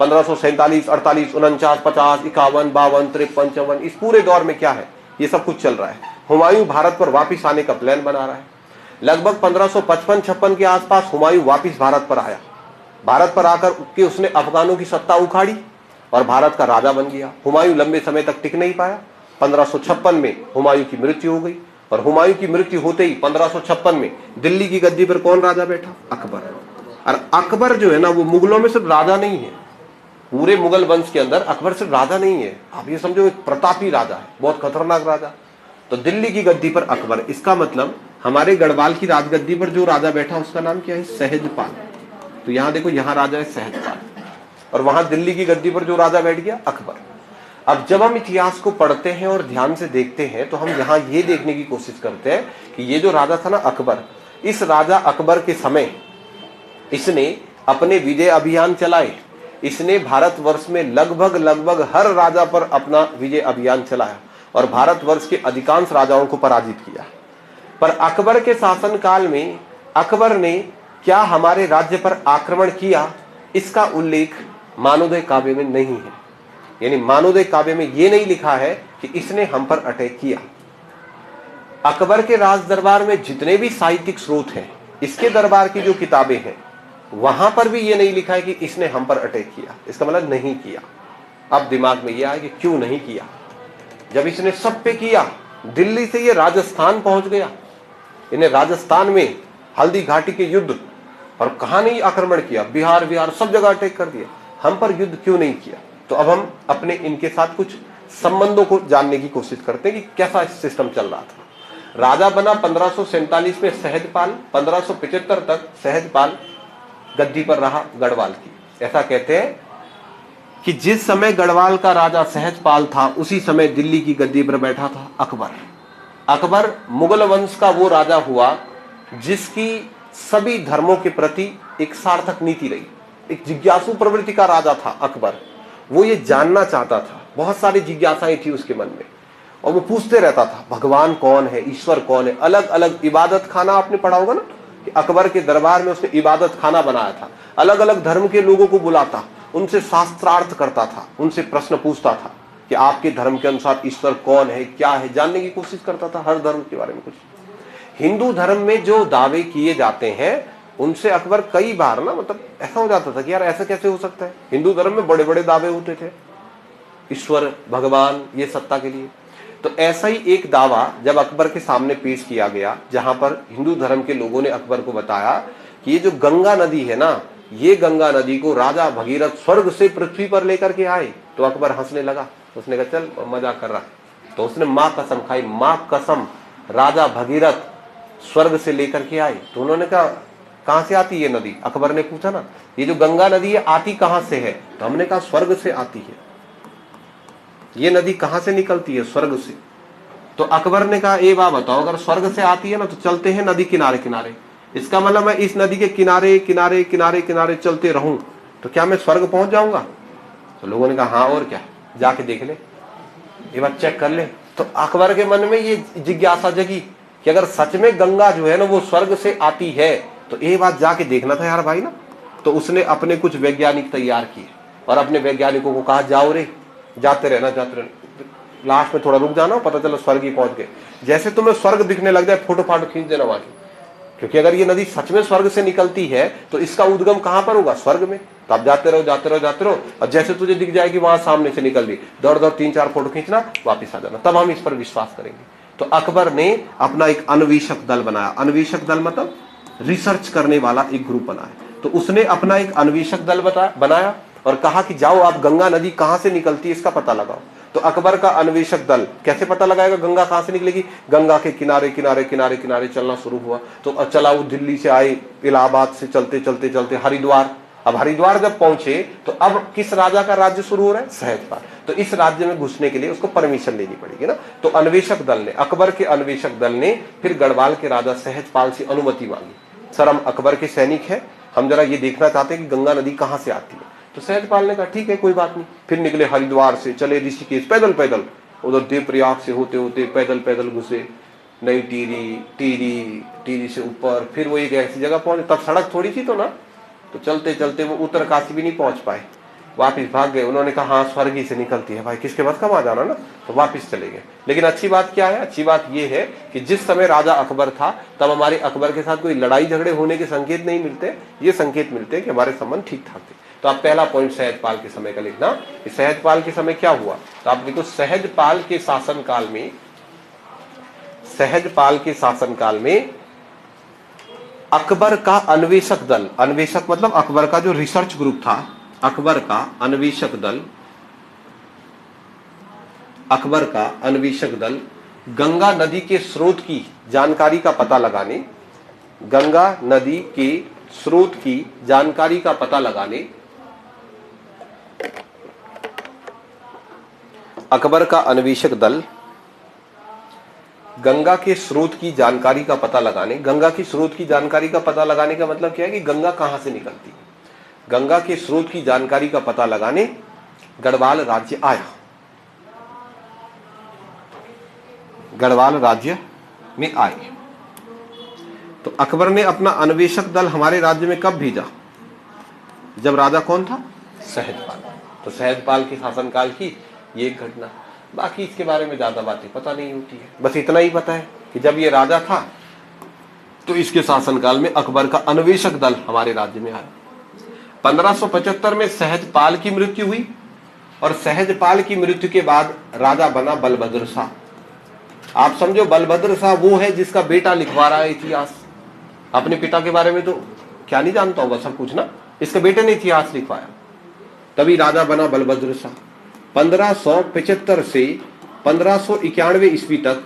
48, 49, 50, 51, 52, 53, 54। इस पूरे दौर में क्या है? ये सब कुछ चल रहा है। हुमायूं भारत पर वापिस आने का प्लान बना रहा है। लगभग 1555-56 के आसपास हुमायूं वापिस भारत पर आया। भारत पर आकर के उसने अफगानों की सत्ता उखाड़ी और भारत का राजा बन गया। हुमायूं लंबे समय तक टिक नहीं पाया। 1556 में हुमायूं की मृत्यु हो गई और हुमायूं की मृत्यु होते ही 1556 में दिल्ली की गद्दी पर कौन राजा बैठा? अकबर। और अकबर जो है ना, वो मुगलों में सिर्फ राजा नहीं है, पूरे मुगल वंश के अंदर अकबर सिर्फ राजा नहीं है, आप ये समझो एक प्रतापी राजा है, बहुत खतरनाक राजा। तो दिल्ली की गद्दी पर अकबर, इसका मतलब हमारे गढ़वाल की राजगद्दी पर जो राजा बैठा उसका नाम क्या है? सहजपाल। तो यहां देखो, यहां राजा है सहजपाल और वहां दिल्ली की गद्दी पर जो राजा बैठ गया अकबर। अब जब हम इतिहास को पढ़ते हैं और ध्यान से देखते हैं तो हम यहाँ ये देखने की कोशिश करते हैं कि ये जो राजा था ना अकबर, इस राजा अकबर के समय इसने अपने विजय अभियान चलाए। इसने भारतवर्ष में लगभग हर राजा पर अपना विजय अभियान चलाया और भारतवर्ष के अधिकांश राजाओं को पराजित किया। पर अकबर के शासनकाल में अकबर ने क्या हमारे राज्य पर आक्रमण किया, इसका उल्लेख मानवोदय काव्य में नहीं है। यानी मानवोदय काव्य में यह नहीं लिखा है कि इसने हम पर अटैक किया। अकबर के राज दरबार में जितने भी साहित्यिक स्रोत हैं, इसके दरबार की जो किताबें हैं, वहां पर भी ये नहीं लिखा है कि इसने हम पर अटैक किया। इसका मतलब नहीं किया। अब दिमाग में यह आया कि क्यों नहीं किया। जब इसने सब पे किया, दिल्ली से ये राजस्थान पहुंच गया, इन्हें राजस्थान में हल्दी घाटी के युद्ध, और कहां नहीं आक्रमण किया, बिहार सब जगह अटैक कर दिया, हम पर युद्ध क्यों नहीं किया। तो अब हम अपने इनके साथ कुछ संबंधों को जानने की कोशिश करते हैं कि कैसा सिस्टम चल रहा था। राजा बना 1547 में सहजपाल, 1575 तक सहजपाल गद्दी पर रहा गढ़वाल की। ऐसा कहते हैं कि जिस समय गढ़वाल का राजा सहजपाल था, उसी समय दिल्ली की गद्दी पर बैठा था अकबर। अकबर मुगल वंश का वो राजा हुआ जिसकी सभी धर्मों के प्रति एक सार्थक नीति रही। एक जिज्ञासु प्रवृत्ति का राजा था अकबर। वो ये जानना चाहता था, बहुत सारी जिज्ञासाएं थी उसके मन में, और वो पूछते रहता था भगवान कौन है, ईश्वर कौन है। अलग अलग इबादत खाना आपने पढ़ा होगा ना कि अकबर के दरबार में उसने इबादत खाना बनाया था। अलग अलग धर्म के लोगों को बुलाता, उनसे शास्त्रार्थ करता था, उनसे प्रश्न पूछता था कि आपके धर्म के अनुसार ईश्वर कौन है, क्या है, जानने की कोशिश करता था हर धर्म के बारे में कुछ। हिंदू धर्म में जो दावे किए जाते हैं उनसे अकबर कई बार ना, मतलब ऐसा हो जाता था कि यार ऐसा कैसे हो सकता है। हिंदू धर्म में बड़े बड़े दावे होते थे, ईश्वर, भगवान, ये सत्ता के लिए। तो ऐसा ही एक दावा जब अकबर के सामने पेश किया गया, जहां पर हिंदू धर्म के लोगों ने अकबर को बताया कि ये जो गंगा नदी है ना, ये गंगा नदी को राजा भगीरथ स्वर्ग से पृथ्वी पर लेकर के आए। तो अकबर हंसने लगा, उसने कहा चल मजाक कर रहा। तो उसने मां कसम खाई, मां कसम राजा भगीरथ स्वर्ग से लेकर के आए। तो उन्होंने कहा कहां से आती है नदी? अकबर ने पूछा ना, ये जो गंगा नदी है आती कहां से है? तो हमने कहा स्वर्ग से आती है। ये नदी कहां से निकलती है? स्वर्ग से। तो अकबर ने कहा ए बात बताओ, अगर स्वर्ग से आती है ना तो चलते हैं नदी किनारे किनारे, इसका मतलब मैं इस नदी के किनारे किनारे किनारे किनारे चलते रहूं तो क्या मैं स्वर्ग पहुंच जाऊंगा? तो लोगों ने कहा हाँ और क्या, जाके देख ले, ये बात चेक कर ले। तो अकबर के मन में ये जिज्ञासा जगी कि अगर सच में गंगा जो है ना वो स्वर्ग से आती है तो ये बात जाके देखना था यार भाई ना। तो उसने अपने कुछ वैज्ञानिक तैयार किए और अपने वैज्ञानिकों को कहा जाओ रे, जाते रहना जाते रहना, लास्ट में थोड़ा रुक जाना, पता चला स्वर्ग ही पहुंच गए। जैसे तुम्हें स्वर्ग दिखने लग जाए फोटो फाटो खींच देना वहां की, क्योंकि अगर ये नदी सच में स्वर्ग से निकलती है तो इसका उद्गम कहां पर होगा? स्वर्ग में। तो आप जाते रहो जाते रहो जाते रहो, और जैसे तुझे दिख जाएगी वहां सामने से निकल रही, दौड़ दौड़ 3-4 फोटो खींचना, वापिस आ जाना, तब हम इस पर विश्वास करेंगे। तो अकबर ने अपना एक अन्वेषक दल बनाया। अन्वेषक दल मतलब रिसर्च करने वाला एक ग्रुप बनाया। तो उसने अपना एक अन्वेषक दल बनाया और कहा कि जाओ आप गंगा नदी कहां से निकलती है इसका पता लगाओ। तो अकबर का अन्वेषक दल कैसे पता लगाएगा गंगा कहां से निकलेगी? गंगा के किनारे किनारे किनारे किनारे चलना शुरू हुआ। तो चला वो दिल्ली से आए, इलाहाबाद से चलते चलते चलते हरिद्वार। अब हरिद्वार जब पहुंचे तो अब किस राजा का राज्य शुरू हो रहा है? सहजपाल। तो इस राज्य में घुसने के लिए उसको परमिशन लेनी पड़ेगी ना। तो अन्वेषक दल ने, अकबर के अन्वेषक दल ने फिर गढ़वाल के राजा सहजपाल से अनुमति मांगी। सर हम अकबर के सैनिक हैं, हम जरा ये देखना चाहते हैं कि गंगा नदी कहां से आती है। तो सहजपाल ने कहा ठीक है कोई बात नहीं। फिर निकले हरिद्वार से, चले ऋषिकेश, पैदल पैदल, उधर देवप्रयाग से होते होते पैदल पैदल घुसे नई टीरी, टीरी से ऊपर, फिर वो एक ऐसी जगह पहुंचे, तब सड़क थोड़ी थी तो ना, तो चलते चलते वो उत्तर काशी भी नहीं पहुंच पाए, वापिस भाग गए। उन्होंने कहा हाँ स्वर्ग ही से निकलती है भाई, किसके बाद कम आ जाना ना, तो वापिस चले गए। लेकिन अच्छी बात क्या है? अच्छी बात ये है कि जिस समय राजा अकबर था तब हमारे अकबर के साथ कोई लड़ाई झगड़े होने के संकेत नहीं मिलते, ये संकेत मिलते हैं कि हमारे संबंध ठीक ठाक थे। तो आप पहला पॉइंट सहजपाल के समय का लिखना। सहजपाल के समय क्या हुआ, तो आप लिखो सहजपाल के शासनकाल में, सहजपाल के शासनकाल में अकबर का अन्वेषक दल, अन्वेषक मतलब अकबर का जो रिसर्च ग्रुप था, अकबर का अन्वेषक दल, अकबर का अन्वेषक दल गंगा नदी के स्रोत की जानकारी का पता लगाने, गंगा नदी के स्रोत की जानकारी का पता लगाने, अकबर का अन्वेषक दल गंगा के स्रोत की जानकारी का पता लगाने, गंगा की स्रोत की जानकारी का पता लगाने का मतलब क्या है कि गंगा कहां से निकलती है, गंगा के स्रोत की जानकारी का पता लगाने गढ़वाल राज्य आया, गढ़वाल राज्य में आए। तो अकबर ने अपना अन्वेषक दल हमारे राज्य में कब भेजा, जब राजा कौन था, सहजपाल। तो सहजपाल के शासनकाल की ये एक घटना, बाकी इसके बारे में ज्यादा बातें पता नहीं होती है, बस इतना ही पता है कि जब ये राजा था तो इसके शासनकाल में अकबर का अन्वेषक दल हमारे राज्य में आया। 1575 में सहजपाल की मृत्यु हुई और सहजपाल की मृत्यु के बाद राजा बना बलभद्र शाह। आप समझो बलभद्र शाह वो है जिसका बेटा लिखवा रहा है इतिहास, अपने पिता के बारे में तो क्या नहीं जानता होगा, सब कुछ ना, इसके बेटे ने इतिहास लिखवाया, तभी राजा बना बलभद्र शाह। 1575 से 1591 ईस्वी तक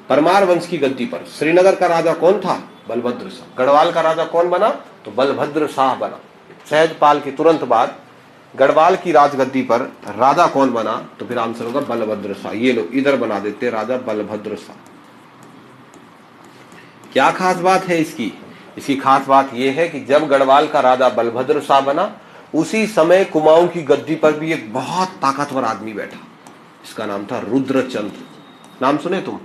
परमार वंश की गद्दी पर श्रीनगर का राजा कौन था, बलभद्र शाह। गढ़वाल का राजा कौन बना, तो बलभद्र शाह बना। सहजपाल के तुरंत बाद गढ़वाल की राजगद्दी पर राजा कौन बना, तो फिर आंसर होगा बलभद्र शाह। ये लोग इधर बना देते राजा बलभद्र शाह। क्या खास बात है इसकी, इसकी खास बात यह है कि जब गढ़वाल का राजा बलभद्र शाह बना उसी समय कुमाऊं की गद्दी पर भी एक बहुत ताकतवर आदमी बैठा, इसका नाम था रुद्रचंद। नाम सुने तुम,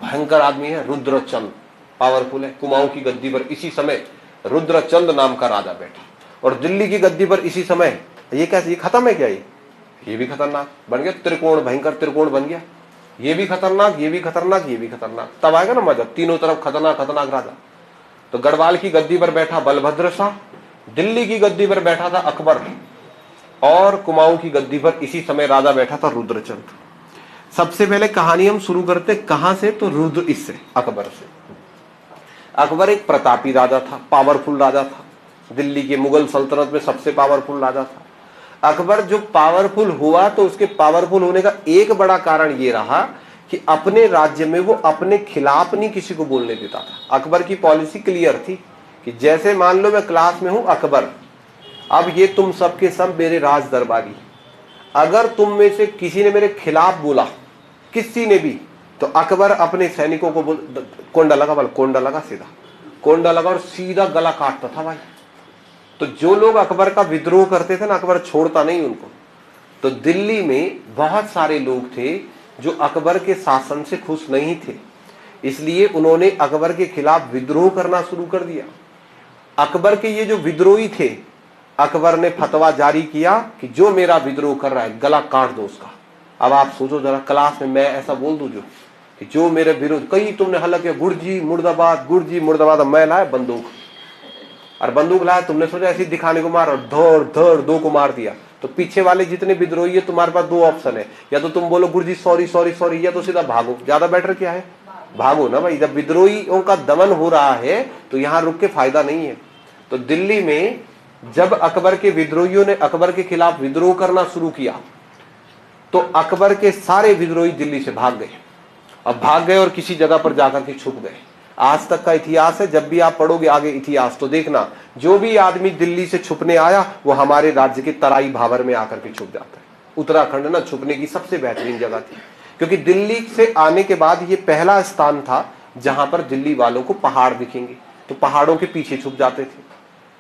भयंकर आदमी है रुद्रचंद, पावरफुल है। कुमाऊं की गद्दी पर इसी समय रुद्रचंद नाम का राजा बैठा, और दिल्ली की गद्दी पर इसी समय, ये कैसे, ये खत्म है क्या, ये भी खतरनाक बन गया, त्रिकोण, भयंकर त्रिकोण बन गया, ये भी खतरनाक, ये भी खतरनाक, ये भी खतरनाक। तब आएगा ना मजा, तीनों तरफ खतरनाक खतरनाक राजा। तो गढ़वाल की गद्दी पर बैठा बलभद्र शाह, दिल्ली की गद्दी पर बैठा था अकबर, और कुमाऊं की गद्दी पर इसी समय राजा बैठा था रुद्रचंद। सबसे पहले कहानी हम शुरू करते कहां से, तो रुद्र, इससे, अकबर से। अकबर एक प्रतापी राजा था, पावरफुल राजा था, दिल्ली के मुगल सल्तनत में सबसे पावरफुल राजा था। अकबर जो पावरफुल हुआ तो उसके पावरफुल होने का एक बड़ा कारण ये रहा कि अपने राज्य में वो अपने खिलाफ नहीं किसी को बोलने देता था। अकबर की पॉलिसी क्लियर थी कि जैसे मान लो मैं क्लास में हूं अकबर, अब ये तुम सबके सब मेरे राज दरबारी, अगर तुम में से किसी ने मेरे खिलाफ बोला, किसी ने भी, तो अकबर अपने सैनिकों को कोंडा लगा, बोल कोंडा लगा, सीधा कोंडा लगा और सीधा गला काटता था भाई। तो जो लोग अकबर का विद्रोह करते थे ना, अकबर छोड़ता नहीं उनको। तो दिल्ली में बहुत सारे लोग थे जो अकबर के शासन से खुश नहीं थे, इसलिए उन्होंने अकबर के खिलाफ विद्रोह करना शुरू कर दिया। अकबर के ये जो विद्रोही थे, अकबर ने फतवा जारी किया कि जो मेरा विद्रोह कर रहा है गला काट दो उसका। अब आप सोचो जरा, क्लास में मैं ऐसा बोल दूं जो मेरे विरोध, कहीं तुमने हल्ला किया गुरजी मुर्दाबाद, गुरजी मुर्दाबाद, मैं लाया बंदूक, और बंदूक लाया, तुमने सोचा ऐसे दिखाने को मार, और धड़ धड़ दो को मार दिया, तो पीछे वाले जितने विद्रोही है तुम्हारे पास दो ऑप्शन है, या तो तुम बोलो गुरजी सॉरी सॉरी सॉरी, या तो सीधा भागो। ज्यादा बेटर क्या है, भागो ना भाई। जब विद्रोहियों का दमन हो रहा है तो यहां रुक के फायदा नहीं है। तो दिल्ली में जब अकबर के विद्रोहियों ने अकबर के खिलाफ विद्रोह करना शुरू किया तो अकबर के सारे विद्रोही दिल्ली से भाग गए। अब भाग गए और किसी जगह पर जाकर के छुप गए। आज तक का इतिहास है, जब भी आप पढ़ोगे आगे इतिहास तो देखना, जो भी आदमी दिल्ली से छुपने आया वो हमारे राज्य के तराई भावर में आकर के छुप जाता है। उत्तराखंड ना छुपने की सबसे बेहतरीन जगह थी, क्योंकि दिल्ली से आने के बाद ये पहला स्थान था जहां पर दिल्ली वालों को पहाड़ दिखेंगे, तो पहाड़ों के पीछे छुप जाते थे,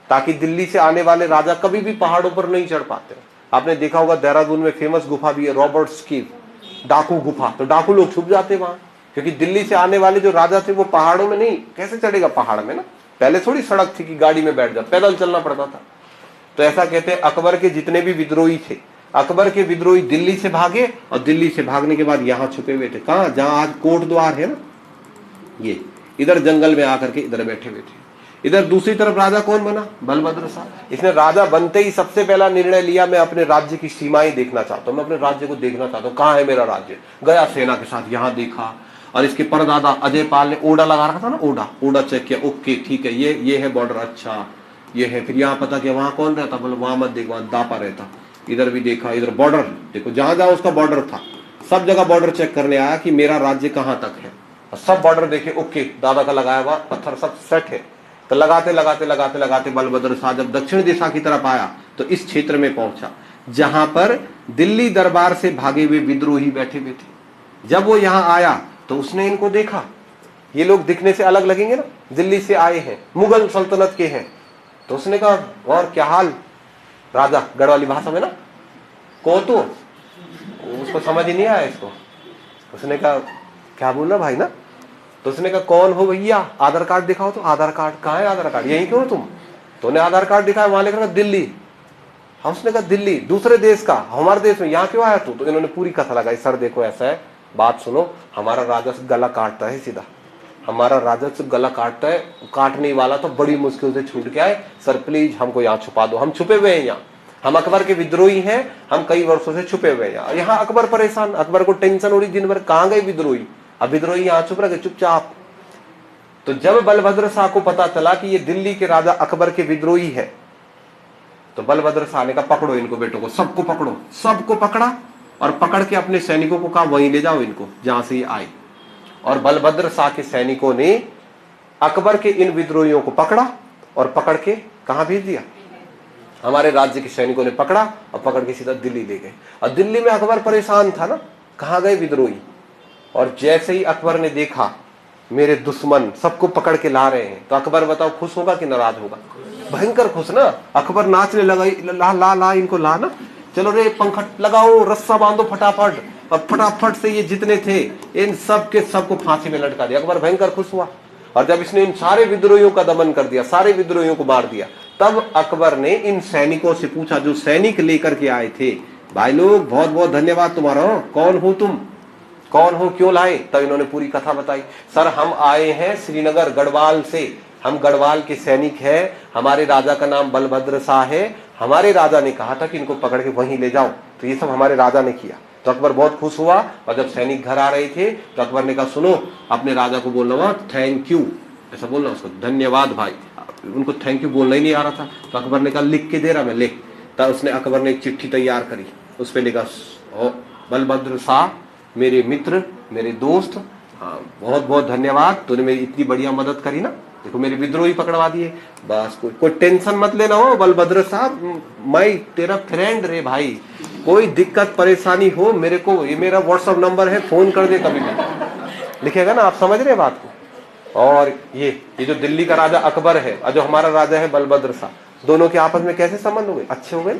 ताकि दिल्ली से आने वाले राजा कभी भी पहाड़ों पर नहीं चढ़ पाते। आपने देखा होगा देहरादून में फेमस गुफा भी है, रॉबर्ट्स केव, डाकू गुफा, तो डाकू लोग छुप जाते वहां, क्योंकि दिल्ली से आने वाले जो राजा थे वो पहाड़ों में नहीं, कैसे चढ़ेगा पहाड़ में ना, पहले थोड़ी सड़क थी कि गाड़ी में बैठ जा, पैदल चलना पड़ता था। तो ऐसा कहते हैं अकबर के जितने भी विद्रोही थे, अकबर के विद्रोही दिल्ली से भागे, और दिल्ली से भागने के बाद यहाँ छुपे हुए थे, कहाँ, जहां आज कोट द्वार है ना, ये इधर जंगल में आकर के इधर बैठे हुए थे। इधर दूसरी तरफ राजा कौन बना? बलभद्र शाह। इसने राजा बनते ही सबसे पहला निर्णय लिया, मैं अपने राज्य की सीमाएं देखना चाहता हूं, मैं अपने राज्य को देखना चाहता हूं, कहां है मेरा राज्य। गया सेना के साथ, यहां देखा, और इसके परदादा अजय पाल ने ओडा लगा रखा था ना, ओडा चेक किया, ओके ठीक है, ये है बॉर्डर, अच्छा ये है। फिर यहाँ पता किया वहां कौन रहता, बोले वहां मत देख, वहां दापा रहता। इधर भी देखा, इधर बॉर्डर देखो, जहां जहां उसका बॉर्डर था सब जगह बॉर्डर चेक करने आया कि मेरा राज्य कहां तक है, और सब बॉर्डर देखे, ओके दादा का लगाया हुआ पत्थर सब सेट है। तो लगाते लगाते लगाते लगाते बलभद्र शाह जब दक्षिण दिशा की तरफ आया तो इस क्षेत्र में पहुंचा जहां पर दिल्ली दरबार से भागे हुए विद्रोही बैठे हुए थे। जब वो यहां आया तो उसने इनको देखा, ये लोग दिखने से अलग लगेंगे ना, दिल्ली से आए हैं, मुगल सल्तनत के हैं। तो उसने कहा और क्या हाल राजा, गढ़वाली भाषा में ना, को तो उसको समझ ही नहीं आया इसको। उसने कहा क्या बोल रहा भाई ना, तो उसने कहा कौन हो भैया, आधार कार्ड दिखाओ। तो आधार कार्ड कहाँ है, आधार कार्ड यहीं क्यों हो तुम? तो उन्हें आधार कार्ड दिखाया, वहां लिखा दिल्ली। हम उसने कहा दिल्ली दूसरे देश का, हमारे देश में, यहाँ क्यों आया तू? तो इन्होंने पूरी कथा लगाई, सर देखो ऐसा है, बात सुनो, हमारा राजा से गला काटता है सीधा, हमारा राजा से गला काटता है, काटने वाला तो बड़ी मुश्किल से छूट के आए, सर प्लीज हमको यहाँ छुपा दो, हम छुपे हुए हैं यहाँ, हम अकबर के विद्रोही हैं, हम कई वर्षों से छुपे हुए हैं यहाँ। अकबर परेशान, अकबर को टेंशन हो रही दिन भर, कहाँ गए विद्रोही, अब विद्रोही यहाँ चुप रहे चुपचाप। तो जब बलभद्र शाह को पता चला कि ये दिल्ली के राजा अकबर के विद्रोही है, तो बलभद्र शाह ने कहा पकड़ो इनको, बेटों को सबको पकड़ो। सबको पकड़ा और पकड़ के अपने सैनिकों को कहा वहीं ले जाओ इनको जहां से ये आए। और बलभद्र शाह के सैनिकों ने अकबर के इन विद्रोहियों को पकड़ा और पकड़ के कहां भेज दिया, हमारे राज्य के सैनिकों ने पकड़ा और पकड़ के सीधा दिल्ली ले गए। और दिल्ली में अकबर परेशान था ना, कहां गए विद्रोही। और जैसे ही अकबर ने देखा मेरे दुश्मन सबको पकड़ के ला रहे हैं, तो अकबर बताओ खुश होगा कि नाराज होगा? भयंकर खुश ना। अकबर नाचने लगा, ला ला ला इनको ला ना, चलो रे पंखा लगाओ, रस्सा बांधो फटाफट, और फटाफट से ये जितने थे इन सब के सबको फांसी में लटका दिया। अकबर भयंकर खुश हुआ। और जब इसने इन सारे विद्रोहियों का दमन कर दिया, सारे विद्रोहियों को मार दिया, तब अकबर ने इन सैनिकों से पूछा जो सैनिक लेकर के आए थे, भाई लोग बहुत बहुत धन्यवाद तुम्हारा, कौन हो तुम, कौन हो, क्यों लाए? तब इन्होंने पूरी कथा बताई। सर हम आए हैं श्रीनगर गढ़वाल से, हम गढ़वाल के सैनिक हैं, हमारे राजा का नाम बलभद्र शाह है, हमारे राजा ने कहा था कि इनको पकड़ के वहीं ले जाओ, तो ये सब हमारे राजा ने किया। तो अकबर बहुत खुश हुआ। और जब सैनिक घर आ रहे थे तो अकबर ने कहा सुनो, अपने राजा को बोलना वहां थैंक यू, ऐसा बोलना उसको, धन्यवाद भाई। उनको थैंक यू बोलना ही नहीं आ रहा था, तो अकबर ने कहा लिख के दे रहा मैं, ले। तब उसने अकबर ने एक चिट्ठी तैयार करी, उस पर लिखा बलभद्र शाह मेरे मित्र, मेरे दोस्त, हाँ बहुत बहुत धन्यवाद, तूने मेरी इतनी बढ़िया मदद करी ना, देखो मेरे विद्रोही पकड़वा दिए, बस कोई टेंशन मत लेना हो बलभद्र साहब, मैं तेरा फ्रेंड रे भाई, कोई दिक्कत परेशानी हो मेरे को, ये मेरा व्हाट्सएप नंबर है, फोन कर दे कभी भी। लिखेगा ना, आप समझ रहे बात को। और ये जो दिल्ली का राजा अकबर है और जो हमारा राजा है बलभद्र शाह, दोनों के आपस में कैसे संबंध हो गए, अच्छे हो गए।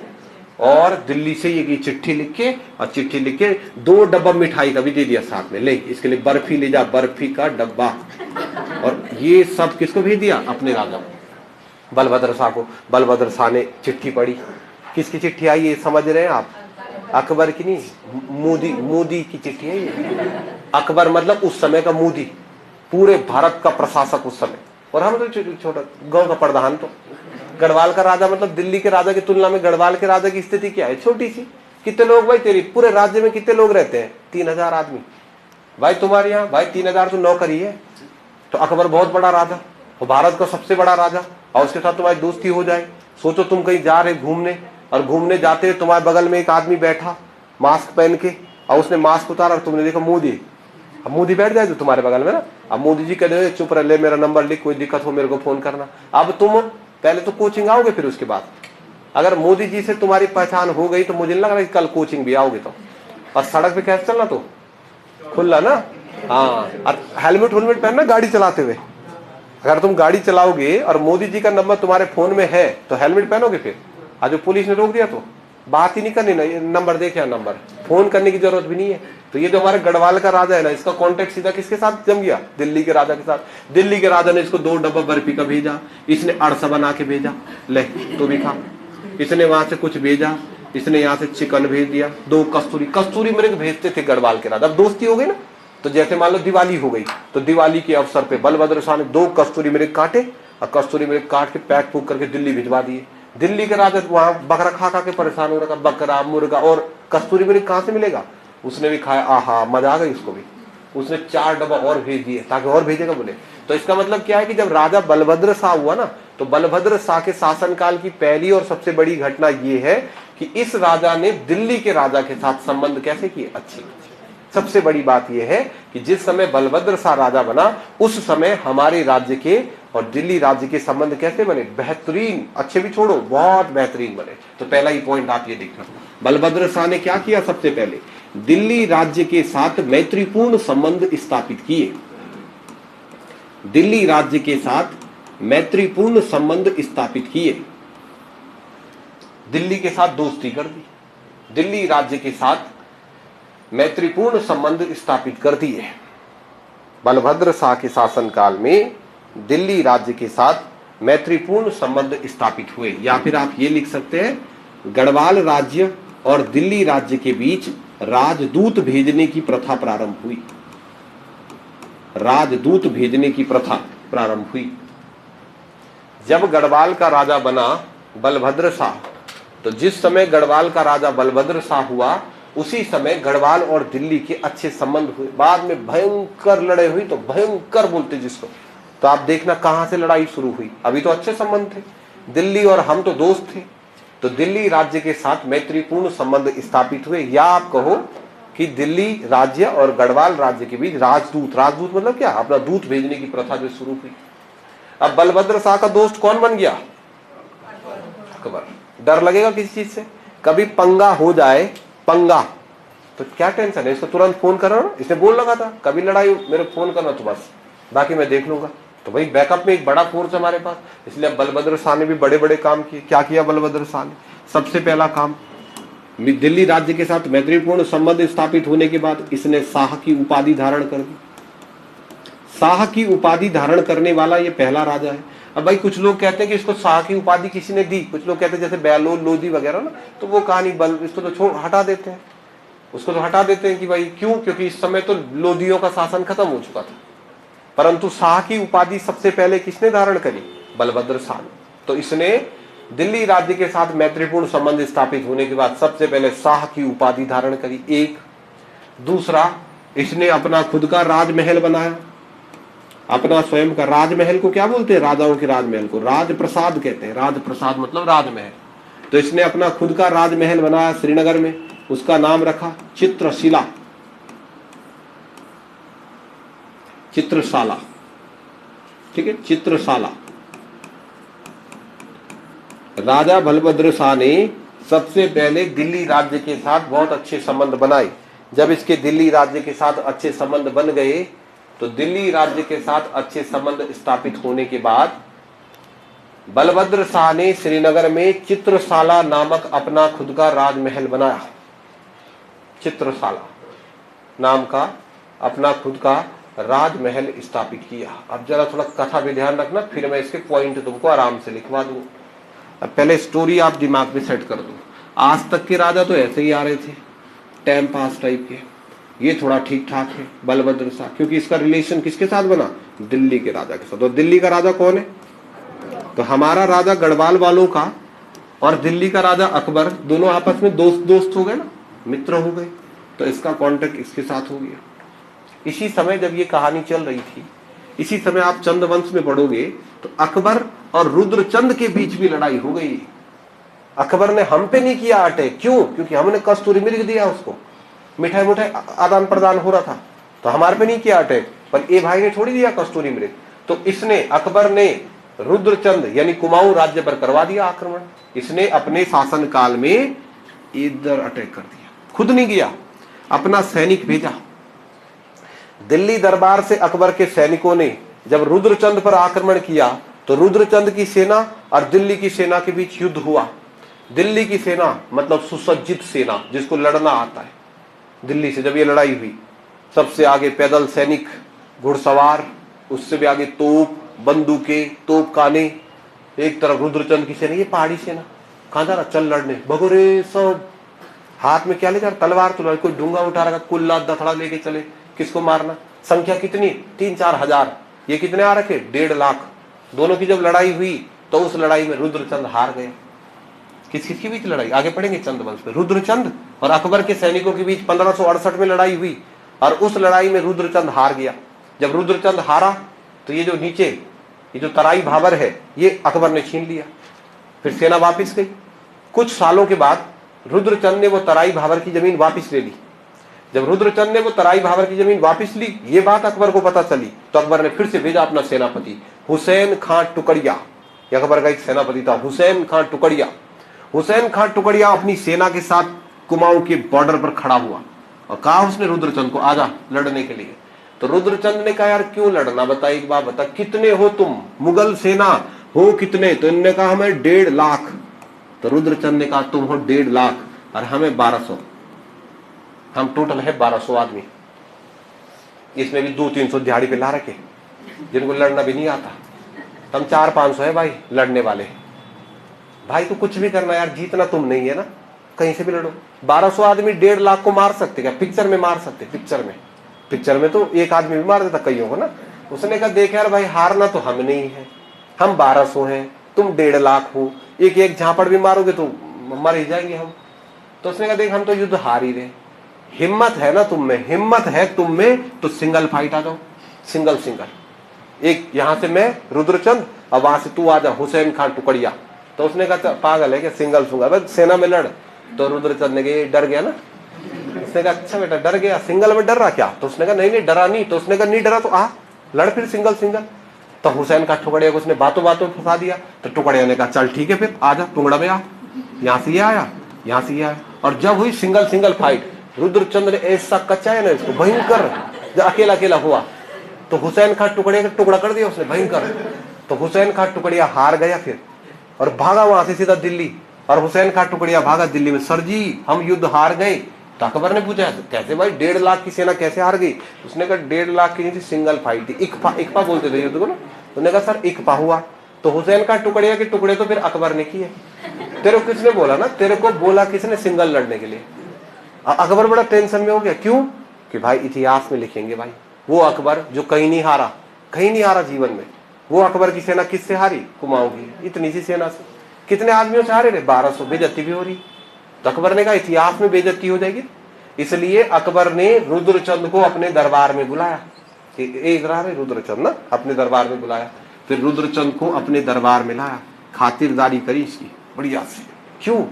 और दिल्ली से ये चिट्ठी लिख के, और चिट्ठी लिख के 2 डब्बा मिठाई का भी दे दिया साथ में, ले इसके लिए बर्फी ले जा, बर्फी का डब्बा। और ये सब किसको भेज दिया, अपने राजा बलभद्र शाह को। बलभद्र शाह ने चिट्ठी पढ़ी, किसकी चिट्ठी आई ये समझ रहे हैं आप, अकबर की नहीं, मोदी की चिट्ठी है ये। अकबर मतलब उस समय का मोदी, पूरे भारत का प्रशासक उस समय, और हम तो छोटा गांव का प्रधान। तो गढ़वाल का राजा मतलब दिल्ली के राजा की तुलना में गढ़वाल के राजा की स्थिति क्या है, छोटी सी। कितने लोग भाई तेरी पूरे राज्य में कितने लोग रहते हैं, 3000 आदमी। भाई तुम्हारे यहाँ भाई 3000 तो नौकरी है। तो अकबर बहुत बड़ा राजा, और भारत का सबसे बड़ा राजा, और उसके साथ तुम्हारी दोस्ती हो जाए। सोचो तुम कहीं जा रहे घूमने, और घूमने जाते हुए तुम्हारे बगल में एक आदमी बैठा मास्क पहन के, और उसने मास्क उतारा और तुमने देखा मोदी। अब मोदी बैठ जाए तो तुम्हारे बगल में ना, अब मोदी जी कह रहे चुप रह, ले मेरा नंबर लिख, कोई दिक्कत हो मेरे को फोन करना। अब तुम पहले तो कोचिंग आओगे, फिर उसके बाद अगर मोदी जी से तुम्हारी पहचान हो गई तो मुझे नहीं लग रहा कि कल कोचिंग भी आओगे। तो और सड़क पे कैसे चलना, तो खुला ना, हाँ, और हेलमेट हेलमेट पहनना गाड़ी चलाते हुए। अगर तुम गाड़ी चलाओगे और मोदी जी का नंबर तुम्हारे फोन में है तो हेलमेट पहनोगे फिर? आज जो पुलिस ने रोक दिया तो बात ही नहीं करनी ना, ये नंबर देखे या नंबर, फोन करने की जरूरत भी नहीं है। तो ये जो हमारे गढ़वाल का राजा है ना, इसका कांटेक्ट सीधा किसके साथ जम गया, दिल्ली के राजा के साथ। दिल्ली के राजा ने इसको 2 डब्बा बर्फी का भेजा, इसने अड़सा बना के भेजा, ले तो भी खा। इसने वहां से कुछ भेजा, इसने यहाँ से चिकन भेज दिया, 2 कस्तूरी मृग भेजते थे गढ़वाल के राजा। अब दोस्ती हो गई ना, तो जैसे मान लो दिवाली हो गई, तो दिवाली के अवसर पे बलभद्र शाह ने 2 कस्तूरी मृग काटे और कस्तूरी मिर्च काट के पैक फूक करके दिल्ली भिजवा दिए। दिल्ली के राजा वहां बकरा खा खा के परेशान हो रखा, बकरा मुर्गा, और कस्तूरी मिर्च कहां से मिलेगा? उसने भी खाया, आहा मजा आ गई उसको भी। उसने 4 डब्बा और भेज दिए ताकि और भेजेगा बोले। तो इसका मतलब क्या है कि जब राजा बलभद्र शाह हुआ ना, तो बलभद्र शाह के शासनकाल की पहली और सबसे बड़ी घटना यह है कि इस राजा ने दिल्ली के राजा के साथ संबंध कैसे किए? अच्छे। सबसे बड़ी बात यह है कि जिस समय बलभद्र शाह राजा बना उस समय हमारे राज्य के और दिल्ली राज्य के संबंध कैसे बने? बेहतरीन। अच्छे भी छोड़ो, बहुत बेहतरीन बने। तो पहला ही पॉइंट आप ये देखना, बलभद्र शाह ने क्या किया? सबसे पहले दिल्ली राज्य के साथ मैत्रीपूर्ण संबंध स्थापित किए। दिल्ली राज्य के साथ मैत्रीपूर्ण संबंध स्थापित किए, दिल्ली के साथ दोस्ती कर दी, दिल्ली राज्य के साथ मैत्रीपूर्ण संबंध स्थापित कर दिए। बलभद्र शाह के शासनकाल में दिल्ली राज्य के साथ मैत्रीपूर्ण संबंध स्थापित हुए। या फिर आप ये लिख सकते हैं, गढ़वाल राज्य और दिल्ली राज्य के बीच राजदूत भेजने की प्रथा प्रारंभ हुई। राजदूत भेजने की प्रथा प्रारंभ हुई। जब गढ़वाल का राजा बना बलभद्र शाह, तो जिस समय गढ़वाल का राजा बलभद्र शाह हुआ उसी समय गढ़वाल और दिल्ली के अच्छे संबंध हुए। बाद में भयंकर लड़ाई हुई, तो भयंकर बोलते जिसको। तो आप देखना कहां से लड़ाई शुरू हुई। अभी तो अच्छे संबंध थे, दिल्ली और हम तो दोस्त थे। तो दिल्ली राज्य के साथ मैत्रीपूर्ण संबंध स्थापित हुए, या आप कहो कि दिल्ली राज्य और गढ़वाल राज्य के बीच राजदूत, राजदूत मतलब क्या? अपना दूत भेजने की प्रथा जो शुरू हुई। अब बलभद्र शाह का दोस्त कौन बन गया? अकबर। डर लगेगा किसी चीज से? कभी पंगा हो जाए, पंगा, तो क्या टेंशन है? इसको तुरंत फोन करना। इसने बोल लगा था कभी लड़ाई मेरे फोन करना, तो बस बाकी मैं देख लूंगा। तो भाई बैकअप में एक बड़ा फोर्स हमारे पास। इसलिए बलभद्र शाह ने भी बड़े बड़े काम किए। क्या किया बलभद्र शाह ने? सबसे पहला काम, दिल्ली राज्य के साथ मैत्रीपूर्ण संबंध स्थापित होने के बाद इसने शाह की उपाधि धारण कर दी। शाह की उपाधि धारण करने वाला ये पहला राजा है। अब भाई कुछ लोग कहते हैं कि इसको शाह की उपाधि किसी ने दी, कुछ लोग कहते हैं जैसे बहलोल लोधी वगैरह ना, तो वो कहानी इसको तो छोड़ हटा देते हैं, उसको तो हटा देते हैं कि भाई क्यों? क्योंकि इस समय तो लोधियों का शासन खत्म हो चुका था। परंतु शाह की उपाधि सबसे पहले किसने धारण करी? बलभद्र शाह ने। तो इसने दिल्ली राज्य के साथ मैत्रीपूर्ण संबंध स्थापित होने के बाद सबसे पहले शाह की उपाधि धारण करी, एक। दूसरा, इसने अपना खुद का राजमहल बनाया, अपना स्वयं का। राजमहल को क्या बोलते हैं? राजाओं के राजमहल को राजप्रसाद कहते हैं। राजप्रसाद मतलब राजमहल। तो इसने अपना खुद का राजमहल बनाया श्रीनगर में, उसका नाम रखा चित्रशिला, चित्रशाला, ठीक है, चित्रशाला। राजा बलभद्र शाह ने सबसे पहले दिल्ली राज्य के साथ बहुत अच्छे संबंध बनाए। जब इसके दिल्ली राज्य के साथ अच्छे संबंध बन गए, तो दिल्ली राज्य के साथ अच्छे संबंध स्थापित होने के बाद बलभद्र शाह ने श्रीनगर में चित्रशाला नामक अपना खुद का राजमहल बनाया। चित्रशाला नाम का अपना खुद का राजमहल स्थापित किया। अब जरा थोड़ा कथा भी ध्यान रखना, फिर मैं इसके पॉइंट तुमको आराम से लिखवा दूं। अब पहले स्टोरी आप दिमाग में सेट कर दो। आज तक के राजा तो ऐसे ही आ रहे थे, टाइम पास टाइप के। ये थोड़ा ठीक ठाक है बलभद्र शाह, क्योंकि इसका रिलेशन किसके साथ बना? दिल्ली के राजा के साथ। और दिल्ली का राजा कौन है? तो हमारा राजा गढ़वाल वालों का और दिल्ली का राजा अकबर, दोनों आपस में दोस्त हो गए ना, मित्र हो गए। तो इसका कॉन्टेक्ट इसके साथ हो गया। इसी समय जब ये कहानी चल रही थी, इसी समय आप चंद्रवंश में पढ़ोगे तो अकबर और रुद्रचंद के बीच भी लड़ाई हो गई। अकबर ने हम पे नहीं किया अटैक, क्यों? क्योंकि हमने कस्तूरी मिर्च दिया उसको, मिठाई मिठाई आदान प्रदान हो रहा था, तो हमारे पे नहीं किया अटैक। पर ए भाई ने थोड़ी दिया कस्तूरी मिर्च। तो इसने, अकबर ने रुद्रचंद यानी कुमाऊं राज्य पर करवा दिया आक्रमण। इसने अपने शासन काल में इधर अटैक कर दिया, खुद नहीं गया, अपना सैनिक भेजा। दिल्ली दरबार से अकबर के सैनिकों ने जब रुद्रचंद पर आक्रमण किया, तो रुद्रचंद की सेना और दिल्ली की सेना के बीच युद्ध हुआ। दिल्ली की सेना मतलब सुसज्जित सेना, जिसको लड़ना आता है। दिल्ली से जब ये लड़ाई हुई, सबसे आगे पैदल सैनिक, घुड़सवार, उससे भी आगे तोप, बंदूकें, तोपखाने। एक तरफ रुद्रचंद की सेना, ये पहाड़ी सेना, कहां जा रहा? चल लड़ने, भगोरे सब। हाथ में क्या ले जा रहा? तलवार, कोई डूंगा उठा रखा, कुल्ला दथड़ा लेके चले, किसको मारना? संख्या कितनी? 3-4 हजार। ये कितने आ रखे? 1.5 लाख। दोनों की जब लड़ाई हुई तो उस लड़ाई में रुद्रचंद हार गए। किस किस के बीच लड़ाई, आगे पढ़ेंगे चंद वंश में। रुद्रचंद और अकबर के सैनिकों के बीच 1568 में लड़ाई हुई और उस लड़ाई में रुद्रचंद हार गया। जब रुद्रचंद हारा तो ये जो नीचे ये जो तराई भाबर है ये अकबर ने छीन लिया। फिर सेना वापिस गई। कुछ सालों के बाद रुद्रचंद ने वो तराई भाबर की जमीन वापिस ले ली। जब रुद्रचंद ने वो तराई भाबर की जमीन वापिस ली, ये बात अकबर को पता चली तो अकबर ने फिर से भेजा अपना सेनापति हुसैन खां टुकड़िया। अकबर का एक सेनापति था हुसैन खां टुकड़िया। हुसैन खां टुकड़िया अपनी सेना के साथ कुमाऊं के बॉर्डर पर खड़ा हुआ और कहा उसने रुद्रचंद को, आजा लड़ने के लिए। तो रुद्रचंद ने कहा, यार क्यों लड़ना, बता एक बात बता, कितने हो तुम, मुगल सेना हो कितने? तो इनने कहा हमें 1.5 लाख। तो रुद्रचंद ने कहा तुम हो 1.5 लाख और हमें 1200, हम टोटल है 1200 आदमी। इसमें भी 200-300 दिहाड़ी पे ला रखे जिनको लड़ना भी नहीं आता। हम 400-500 है भाई लड़ने वाले। भाई तो कुछ भी करना यार, जीतना तुम नहीं है ना, कहीं से भी लड़ो। 1200 आदमी 1.5 लाख को मार सकते क्या? पिक्चर में मार सकते, पिक्चर में तो एक आदमी भी मार देता कईयों को ना। उसने कहा देख यार भाई, हारना तो हम नहीं है, हम 1200 हैं, तुम 1.5 लाख हो, एक एक झापड़ भी मारोगे तो मर ही जाएंगे हम। तो उसने कहा देख हम तो युद्ध हार ही रहे, हिम्मत है ना तुम में, हिम्मत है तुम में तो सिंगल फाइट आ जाओ, सिंगल। एक यहां से मैं रुद्रचंद और वहां से तू आ जा हुसैन खां टुकड़िया। तो उसने कहा पागल है क्या, सिंगल सूंगा, बस सेना में लड़। तो रुद्रचंद ने कहा डर गया ना। उसने कहा अच्छा बेटा डर गया, सिंगल में डर रहा क्या? तो उसने कहा नहीं डरा नहीं। तो उसने कहा नहीं डरा तो आ लड़ फिर सिंगल। तो हुसैन खां टुकड़िया को उसने बातों बातों में फंसा दिया। तो टुकड़िया ने कहा चल ठीक है फिर आ जा, टुंगड़ा में आ, यहाँ से ये आया, यहाँ से ये आया। और जब हुई सिंगल फाइट, रुद्रचंद ने ऐसा कचाया ना इसको भयंकर, जब अकेला अकेला हुआ तो हुसैन खां टुकड़िया का टुकड़ा कर दिया उसने भयंकर। तो हुसैन खां टुकड़िया हार गया फिर और भागा वहां से सीधा दिल्ली। और हुसैन खां टुकड़िया भागा दिल्ली में, सर जी हम युद्ध हार गए। तो अकबर ने पूछा कैसे भाई, 1.5 लाख की सेना कैसे हार गई? उसने कहा 1.5 लाख की नहीं थी, सिंगल फाइट थी, इकपा बोलते थे युद्ध को ना। उन्होंने कहा सर इकपा हुआ। तो हुसैन खां टुकड़िया के टुकड़े तो फिर अकबर ने किए। तेरे को किसने बोला ना, तेरे को बोला किसने सिंगल लड़ने के लिए? अकबर बड़ा टेंशन में हो गया। क्यों? कि भाई इतिहास में लिखेंगे भाई वो अकबर जो कहीं नहीं हारा जीवन में। वो अकबर की सेना किससे हारी? कुमाऊं की इतनी सी सेना से। कितने आदमियों से हारे रे? 1200। बेइज्जती भी हो रही। तो अकबर ने कहा इतिहास में बेइज्जती हो जाएगी, इसलिए अकबर ने रुद्रचंद को अपने दरबार में बुलाया कि इधर आ रहे रुद्रचंद ना, अपने दरबार में बुलाया। फिर रुद्रचंद को अपने दरबार में लाया, खातिरदारी करी इसकी बढ़िया से। क्यों?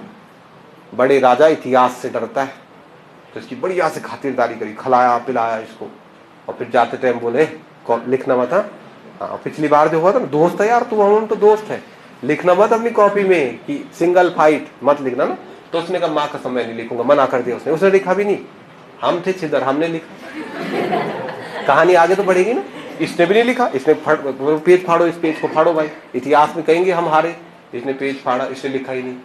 बड़े राजा इतिहास से डरता है तो इसकी बढ़िया से खातिरदारी करी, खिलाया पिलाया इसको। और फिर जाते टाइम बोले लिखना मत, हाँ पिछली बार जो हुआ था ना, दोस्त है यार तू, हम तो दोस्त है, लिखना मत अपनी कॉपी में कि सिंगल फाइट मत लिखना ना। तो उसने कहा माँ कसम मैं नहीं लिखूंगा, मना कर दिया उसने लिखा भी नहीं। हम थे छिदर, हमने लिखा। कहानी आगे तो बढ़ेगी ना। इसने भी नहीं लिखा, इसने पेज फाड़ो, इस पेज को फाड़ो भाई, इतिहास में कहेंगे हम हारे। इसने पेज फाड़ा, इसने लिखा ही नहीं,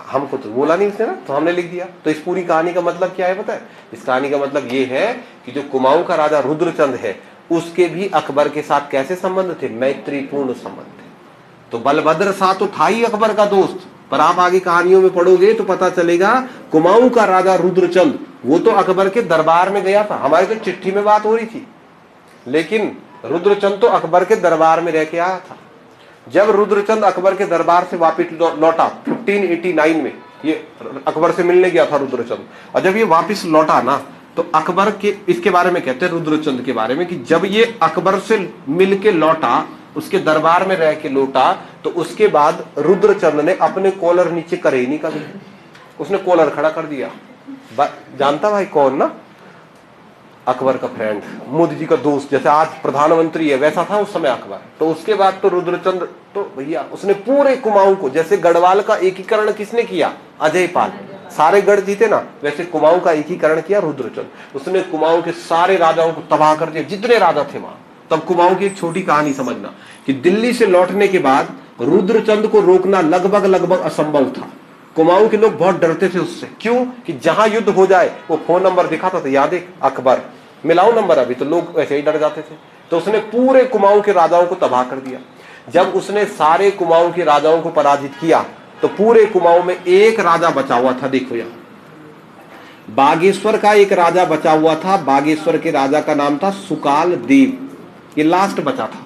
हमको तो बोला नहीं इसने ना, तो हमने लिख दिया। तो इस पूरी कहानी का मतलब क्या है पता है? इस कहानी का मतलब ये है कि जो कुमाऊं का राजा रुद्रचंद है उसके भी अकबर के साथ कैसे संबंध थे? मैत्रीपूर्ण संबंध थे। तो बलभद्र शाह तो था ही अकबर का दोस्त, पर आप आगे कहानियों में पढ़ोगे तो पता चलेगा कुमाऊं का राजा रुद्रचंद वो तो अकबर के दरबार में गया था। हमारी तो चिट्ठी में बात हो रही थी, लेकिन रुद्रचंद तो अकबर के दरबार में रह के आया था। जब रुद्रचंद अकबर के दरबार से वापिस लौटा 1589 में, ये अकबर से मिलने गया था रुद्रचंद, और जब ये वापिस लौटा ना तो अकबर के, इसके बारे में कहते हैं रुद्रचंद के बारे में कि जब ये अकबर से मिल के लौटा, उसके दरबार में रह के लौटा, तो उसके बाद रुद्रचंद ने अपने कॉलर नीचे करे ही नहीं कभी, उसने कॉलर खड़ा कर दिया। जानता भाई कौन ना? अकबर का फ्रेंड, मोदी जी का दोस्त, जैसे आज प्रधानमंत्री है वैसा था उस समय अकबर। तो उसके बाद तो रुद्रचंद तो भैया उसने पूरे कुमाऊं को, जैसे गढ़वाल का एकीकरण किसने किया? अजय पाल, सारे गढ़ जीते ना, वैसे कुमाऊं का एकीकरण किया रुद्रचंद। उसने कुमाऊं के सारे राजाओं को तबाह कर दिया, जितने राजा थे वहां। तब कुमाऊं की एक छोटी कहानी समझना कि दिल्ली से लौटने के बाद रुद्रचंद को रोकना लगभग असंभव था। कुमाऊं के लोग बहुत डरते थे उससे। क्यों? कि जहां युद्ध हो जाए वो फोन नंबर दिखाता था, याद है अकबर, मिलाओ नंबर अभी, तो लोग ऐसे ही डर जाते थे। तो उसने पूरे कुमाऊं के राजाओं को तबाह कर दिया। जब उसने सारे कुमाऊं के राजाओं को पराजित किया तो पूरे कुमाऊं में एक राजा बचा हुआ था। देखो यहां बागेश्वर का एक राजा बचा हुआ था। बागेश्वर के राजा का नाम था सुकाल देव, ये लास्ट बचा था।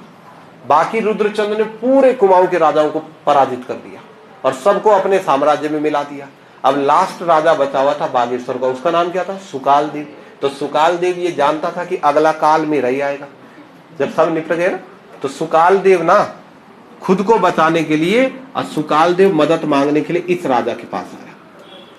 बाकी रुद्रचंद ने पूरे कुमाऊं के राजाओं को पराजित कर दिया और सबको अपने साम्राज्य में मिला दिया। अब लास्ट राजा बचा हुआ था बागेश्वर का, उसका नाम क्या था? सुकाल देव। तो सुकाल देव ये जानता था कि अगला काल मेरा ही आएगा। जब सब निपट गए ना, तो सुकाल देव ना खुद को बचाने के लिए और सुकाल देव मदद मांगने के लिए इस राजा के पास आया,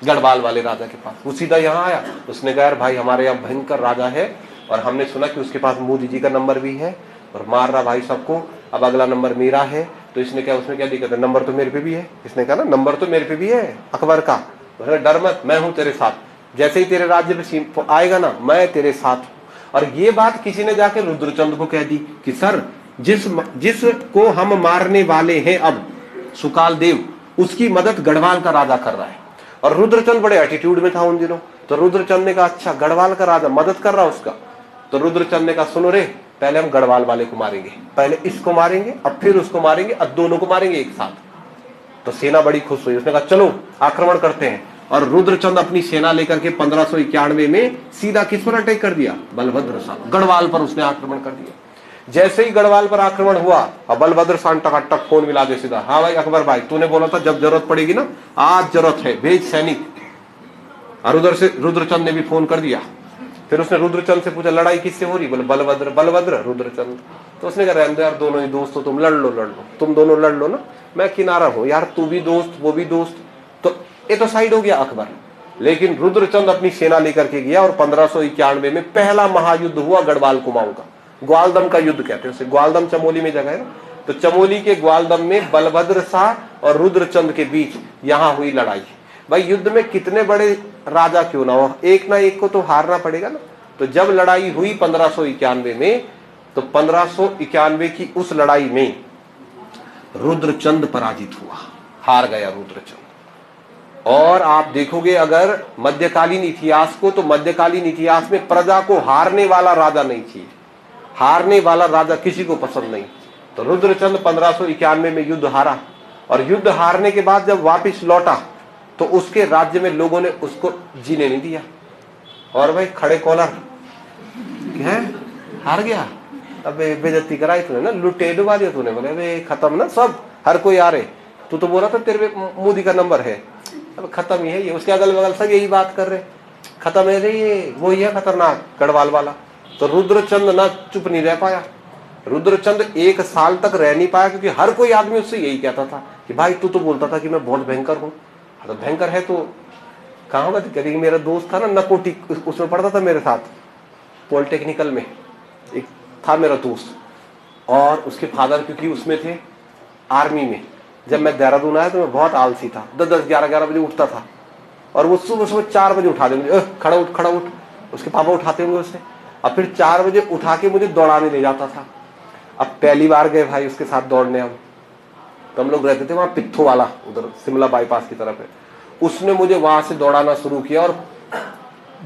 गढ़वाल वाले राजा के पास। वो सीधा यहाँ आया, उसने कहा यार भाई हमारे यहाँ भयंकर राजा है और हमने सुना कि उसके पास मोदी जी का नंबर भी है और मार रहा भाई सबको, अब अगला नंबर मेरा है। तो इसने क्या, उसमें क्या दिक्कत है? नंबर तो मेरे पे भी है। इसने कहा ना नंबर तो मेरे पे भी है अकबर का। तो डर मत, मैं हूं तेरे साथ, जैसे ही तेरे राज्य पे आएगा ना मैं तेरे साथ हूं। और ये बात किसी ने जाके रुद्रचंद को कह दी कि सर जिसको हम मारने वाले हैं अब सुकाल देव, उसकी मदद गढ़वाल का राजा कर रहा है। और रुद्रचंद बड़े एटीट्यूड में था उन दिनों। तो रुद्रचंद ने कहा अच्छा गढ़वाल का राजा मदद कर रहा उसका। तो रुद्रचंद ने कहा सुनो रे, पहले हम गढ़वाल वाले को मारेंगे, पहले इसको मारेंगे अब फिर उसको मारेंगे, अब दोनों को मारेंगे एक साथ। तो सेना बड़ी खुश हुई, उसने कहा चलो आक्रमण करते हैं। और रुद्रचंद अपनी सेना लेकर के 1591 में सीधा किस पर अटैक कर दिया? बलभद्र शाह, गढ़वाल पर उसने आक्रमण कर दिया। जैसे ही गढ़वाल पर आक्रमण हुआ और बलभद्र शाह टकाटक फोन मिला दे सीधा, हाँ भाई अकबर भाई तूने बोला था जब जरूरत पड़ेगी ना, आज जरूरत है, भेज सैनिक। और उधर से रुद्रचंद ने भी फोन कर दिया। फिर उसने रुद्रचंद से पूछा लड़ाई किससे हो रही? बोले बलभद्र रुद्रचंद। तो उसने कहा रहने दो यार, दोनों ही दोस्त हो, तुम लड़ लो तुम दोनों लड़ लो ना, मैं किनारा हूं यार, तू भी दोस्त वो भी दोस्त। तो ये तो साइड हो गया अकबर। लेकिन रुद्रचंद अपनी सेना लेकर के गया और 1591 में पहला महायुद्ध हुआ गढ़वाल कुमाऊं का, ग्वालदम का युद्ध कहते हैं उसे। ग्वालदम चमोली में जगह है ना, तो चमोली के ग्वालदम में बलभद्र शाह और रुद्रचंद के बीच यहां हुई लड़ाई। भाई युद्ध में कितने बड़े राजा क्यों ना हो, एक ना एक को तो हारना पड़ेगा ना। तो जब लड़ाई हुई 1591 में, तो 1591 की उस लड़ाई में रुद्रचंद पराजित हुआ, हार गया रुद्रचंद। और आप देखोगे अगर मध्यकालीन इतिहास को, तो मध्यकालीन इतिहास में प्रजा को हारने वाला राजा नहीं चाहिए, हारने वाला राजा किसी को पसंद नहीं। तो रुद्रचंद 1591 में युद्ध हारा और युद्ध हारने के बाद जब वापिस लौटा तो उसके राज्य में लोगों ने उसको जीने नहीं दिया। और भाई खड़े कॉलर क्या हार गया, अबे बेइज्जती कराई तूने ना, लुटे डुबा दिया तूने। बोले अबे खत्म ना सब, हर कोई आ रहे, तू तो बोला था तेरे पे मोदी का नंबर है, अब खत्म ही है ये। उसके अगल बगल सब यही बात कर रहे, खत्म है रे ये, वो ही है खतरनाक गढ़वाल वाला। तो रुद्रचंद ना चुप नहीं रह पाया, रुद्रचंद 1 साल तक रह नहीं पाया, क्योंकि हर कोई आदमी उससे यही कहता था कि भाई तू तो बोलता था कि मैं बहुत भयंकर हूँ। तो भयंकर है तो कहाँ बात करेगी। मेरा दोस्त था ना नकोटी, उसमें पढ़ता था मेरे साथ पॉलिटेक्निकल में, एक था मेरा दोस्त, और उसके फादर क्योंकि उसमें थे आर्मी में। जब मैं देहरादून आया तो मैं बहुत आलसी था, 10-10, 11-11 बजे उठता था और वो सुबह 4 बजे उठा देंगे, खड़ा उठ। उसके पापा उठाते होंगे उसे, और फिर 4 बजे उठा के मुझे दौड़ाने ले जाता था। अब पहली बार गए भाई उसके साथ दौड़ने हम, तो हम लोग रहते थे वहां पित्थो वाला, उधर शिमला बाईपास की तरफ है। उसने मुझे वहां से दौड़ाना शुरू किया और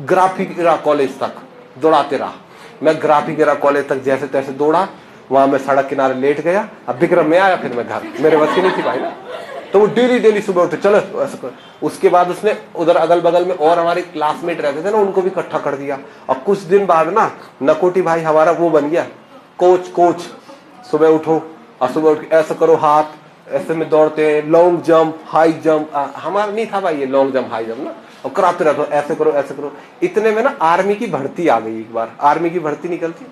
ग्राफिक कॉलेज तक दौड़ाते रहा। मैं ग्राफिक कॉलेज तक जैसे तैसे दौड़ा, वहां मैं सड़क किनारे लेट गया। अब विक्रम में आया, फिर मैं घर, मेरे बस की नहीं थी भाई ना। तो वो डेली सुबह उठे, चलो ऐसा कर। उसके बाद उसने उधर अगल बगल में और हमारे क्लासमेट रहते थे ना, उनको भी इकट्ठा कर दिया। और कुछ दिन बाद ना नकोटी भाई हमारा वो बन गया कोच। सुबह उठो और सुबह उठ के ऐसा करो, हाथ ऐसे में दौड़ते हैं, लॉन्ग जंप हाई जंप। हमारा नहीं था भाई ये लॉन्ग जंप हाई जंप ना, और कराते रहते ऐसे करो। इतने में ना आर्मी की भर्ती आ गई। एक बार आर्मी की भर्ती निकलती,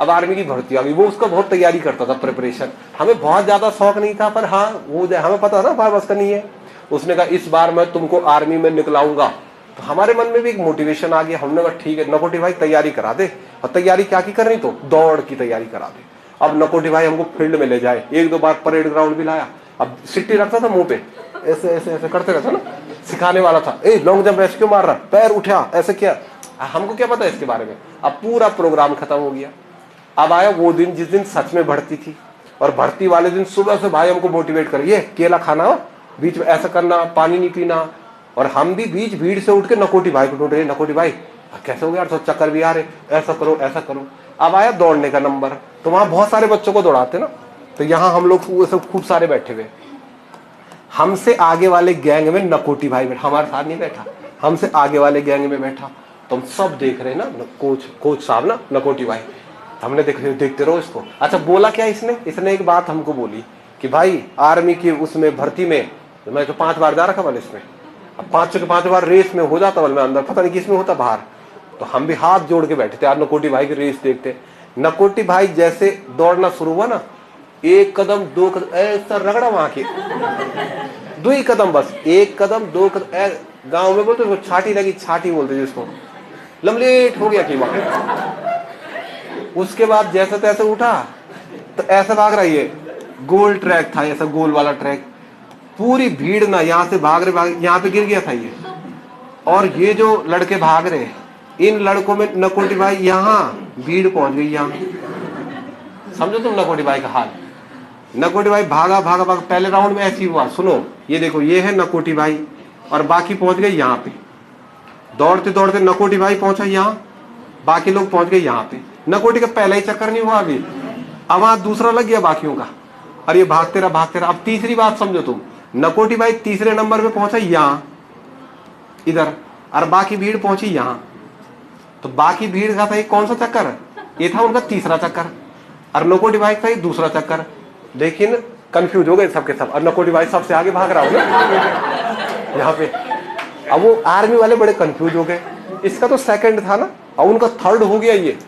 अब आर्मी की भर्ती आ गई। वो उसका बहुत तैयारी करता था, प्रिपरेशन। हमें बहुत ज्यादा शौक नहीं था, पर हाँ वो हमें पता था भाई बस का नहीं है। उसने कहा इस बार मैं तुमको आर्मी में निकलाऊंगा। तो हमारे मन में भी एक मोटिवेशन आ गया। हमने कहा ठीक है नकोटी भाई तैयारी करा दे। और तैयारी क्या की करनी, तो दौड़ की तैयारी करा दे। अब नकोटी भाई हमको फील्ड में ले जाए, 1-2 बार परेड ग्राउंड भी लाया। अब सिट्टी रखता था मुंह पे, ऐसे करते रहता ना, सिखाने वाला था। लॉन्ग जंप ऐसे क्यों मार रहा, पैर उठा ऐसे क्या, हमको क्या पता इसके बारे में। अब पूरा प्रोग्राम खत्म हो गया। अब आया वो दिन जिस दिन सच में भर्ती थी, और भर्ती वाले दिन सुबह से भाई हमको मोटिवेट करिए, केला खाना, बीच में ऐसा करना, पानी नहीं पीना। और हम भी बीच भीड़ से उठ के नकोटी भाई को ढूंढ रहे, नकोटी भाई कैसे हो गया यार, तो चक्कर भी आ रहे, ऐसा करो। अब आया दौड़ने का नंबर, तो वहां बहुत सारे बच्चों को दौड़ाते ना, तो यहाँ हम लोग वो सब खूब सारे बैठे हुए। हमसे आगे वाले गैंग में नकोटी भाई बैठा, हमारे साथ नहीं बैठा, हमसे आगे वाले गैंग में बैठा। तो हम सब देख रहे ना, कोच साहब ना नकोटी भाई हमने देखते रहो इसको। अच्छा बोला क्या इसने एक बात हमको बोली कि भाई आर्मी की उसमें भर्ती में मैं तो 5 बार जा रखा बोले इसमें, अब 5 के 5 बार रेस में हो जाता बोले मैं अंदर, पता नहीं किसमें होता बाहर। तो हम भी हाथ जोड़ के बैठे थे यार नकोटी भाई की रेस देखते। नकोटी भाई जैसे दौड़ना शुरू हुआ ना, 1 कदम 2 कदम ऐसा रगड़ा वहां के, 2 ही कदम बस, 1 कदम 2 कदम, गांव में बोलते छाटी लगी, छाटी बोलते जिसको, लमलेट हो गया कि वहां। उसके बाद जैसे तैसे उठा तो ऐसा भाग रहा है, गोल ट्रैक था ऐसा गोल वाला ट्रैक, पूरी भीड़ ना यहाँ से भाग रहे, यहाँ पे गिर गया था ये। और ये जो लड़के भाग रहे, इन लड़कों में नकोटी भाई यहाँ भीड़ पहुंच गई यहाँ। समझो तुम नकोटी भाई का हाल। नकोटी भाई भागा भागा भागा, पहले राउंड में ऐसी हुआ, सुनो ये देखो ये है नकोटी भाई और बाकी पहुंच गए यहाँ पे। दौड़ते दौड़ते नकोटी भाई पहुंचा यहाँ, बाकी लोग पहुंच गए यहाँ पे। नकोटी का पहला ही चक्कर नहीं हुआ अभी, अब वहां दूसरा लग गया बाकियों का, और ये भागते रहा भागते रहा। अब तीसरी बात समझो तुम, नकोटी भाई तीसरे नंबर पे पहुंचा यहाँ इधर, और बाकी भीड़ पहुंची यहाँ। तो बाकी भीड़ का था ये कौन सा चक्कर, ये था उनका तीसरा चक्कर, और नकोटी भाई का ये दूसरा चक्कर। लेकिन कंफ्यूज हो गए सबके सब, और नकोटी भाई सबसे आगे भाग रहा हो यहाँ पे। अब वो आर्मी वाले बड़े कंफ्यूज हो गए, इसका तो सेकंड था ना, और उनका थर्ड हो गया ये।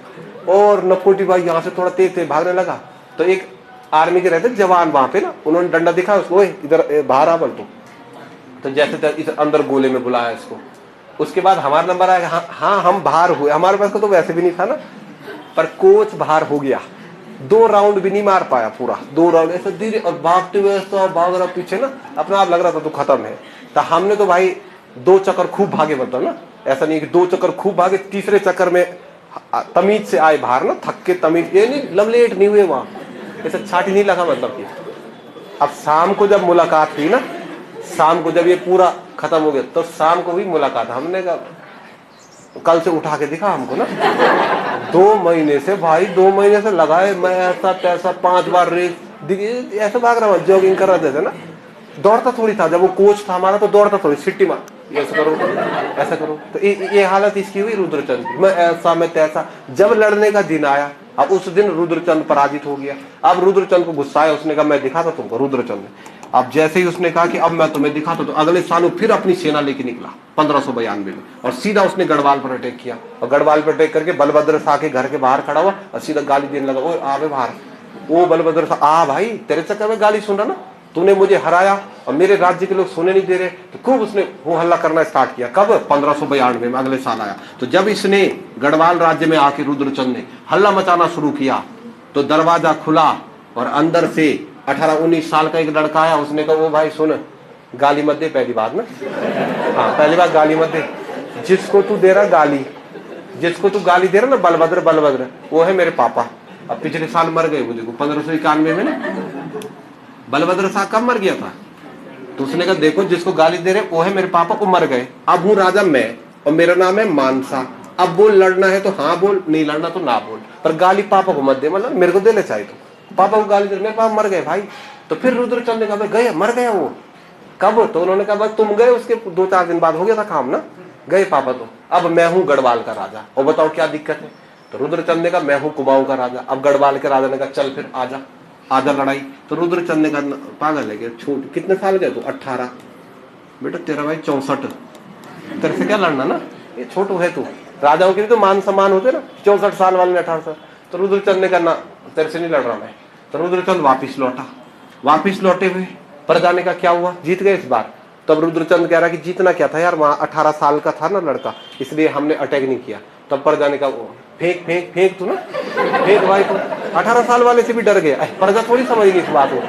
और नकोटी भाई यहाँ से थोड़ा तेज तेज भागने लगा, तो एक आर्मी के रहते जवान वहां पे ना, उन्होंने डंडा दिखा उसको, इधर बाहर आ बल तो जैसे इस अंदर गोले में बुलाया इसको। उसके बाद हमारा नंबर आया, हाँ हम बाहर हुए, हमारे पास तो वैसे भी नहीं था ना, पर कोच बाहर हो गया, 2 राउंड भी नहीं मार पाया, पूरा 2 राउंड ऐसा धीरे, और भागते हुए तो भाग रहा पीछे ना, अपना आप लग रहा था तो खत्म है। तो हमने तो भाई 2 चक्कर खूब भागे, मतलब ना ऐसा नहीं कि 2 चक्कर खूब भागे, तीसरे चक्कर में तमीज से आए बाहर ना, थक के तमीज, ये नहीं लमलेट नहीं हुए वहां, ऐसा छाटी नहीं लगा मतलब कि। अब शाम को जब मुलाकात हुई ना, शाम को जब ये पूरा खत्म हो गया, तो शाम को भी मुलाकात, हमने कहा कल से उठा के दिखा हमको ना, 2 महीने से भाई 2 महीने से लगाए, मैं ऐसा तैसा 5 बार रेस ऐसा भाग रहा हूँ, जॉगिंग कर रहा था ना, दौड़ता थोड़ी था। जब वो कोच था हमारा तो दौड़ता थोड़ी, सिट्टी मार, ऐसा करो ऐसा करो। तो ये हालत इसकी हुई रुद्रचंद की, मैं ऐसा मैं तैसा। जब लड़ने का दिन आया, अब उस दिन रुद्रचंद पराजित हो गया। अब रुद्रचंद को गुस्सा आया, उसने कहा मैं दिखाता तुमको, रुद्रचंद ने। अब जैसे ही उसने कहा कि अब मैं तुम्हें दिखाता, तो अगले साल वो फिर अपनी सेना लेके निकला 1592 में, और सीधा उसने गढ़वाल पर अटैक किया। और गढ़वाल पर अटैक करके बलभद्र शाह के घर के बाहर खड़ा हुआ और सीधा गाली देने लगा, ओ आवे बाहर। ओ बलभद्र शाह, आ भाई तेरे चक्कर में गाली सुन रहा ना, तूने मुझे हराया और मेरे राज्य के लोग सोने नहीं दे रहे। तो खूब उसने वो हल्ला करना स्टार्ट किया। कब? 1592 में, अगले साल आया। तो जब इसने गढ़वाल राज्य में आके रुद्रचंद ने हल्ला मचाना शुरू किया, तो दरवाजा खुला और अंदर से 18-19 साल का एक लड़का आया। उसने कहा, वो भाई सुन, गाली मत दे पहली बात ना, हाँ पहली बात गाली मत दे, जिसको तू दे रहा गाली, जिसको तू गाली दे रहा ना, बलभद्र वो है मेरे पापा। अब पिछले साल मर गए वो, देखो 1591 में ना बलभद्र शाह कब मर गया था। तो उसने कहा देखो जिसको गाली दे रहे वो है मेरे पापा, वो मर गए, अब हूँ राजा मैं और मेरा नाम है मानसा। अब बोल, लड़ना है तो हाँ बोल, नहीं लड़ना तो ना बोल, पर गाली पापा को मत दे, मतलब मेरे को दे ले चाहे तो। पापा को गाली दे, मेरे पापा मर गए भाई। तो फिर रुद्रचंद ने कहा गए, मर गया वो कब? तो उन्होंने कहा बस तुम गए उसके 2-4 दिन बाद हो गया था काम ना, गए पापा तो। अब मैं हूँ गढ़वाल का राजा, और बताओ क्या दिक्कत है। तो रुद्रचंद ने कहा मैं हूँ कुमाऊं का राजा। अब गढ़वाल के राजा ने कहा चल फिर आजा, आजा लड़ाई। तो रुद्रचंद ने कहा पागल है क्या, छोट कितने साल गए तू? 18। बेटा तेरा भाई 64, तेरे से क्या लड़ना ना, ये छोटू है तू। राजाओं के लिए तो मान सम्मान होते ना, 64 साल वाले ने 18 साल। तो रुद्रचंद ने कहा ना तेरे से नहीं लड़ रहा मैं। तो रुद्रचंद वापिस लौटा। वापिस लौटे हुए पर जाने का क्या हुआ, जीत गए इस बार। तब रुद्रचंद कह रहा कि जीतना क्या था यार, वहां 18 साल का था ना लड़का, इसलिए हमने अटैक नहीं किया। तब पर जाने का फेंक फेंक फेंक तू ना, फेंक भाई तू। 18 साल वाले से भी डर गए। प्रजा थोड़ी समझ गई इस बात को,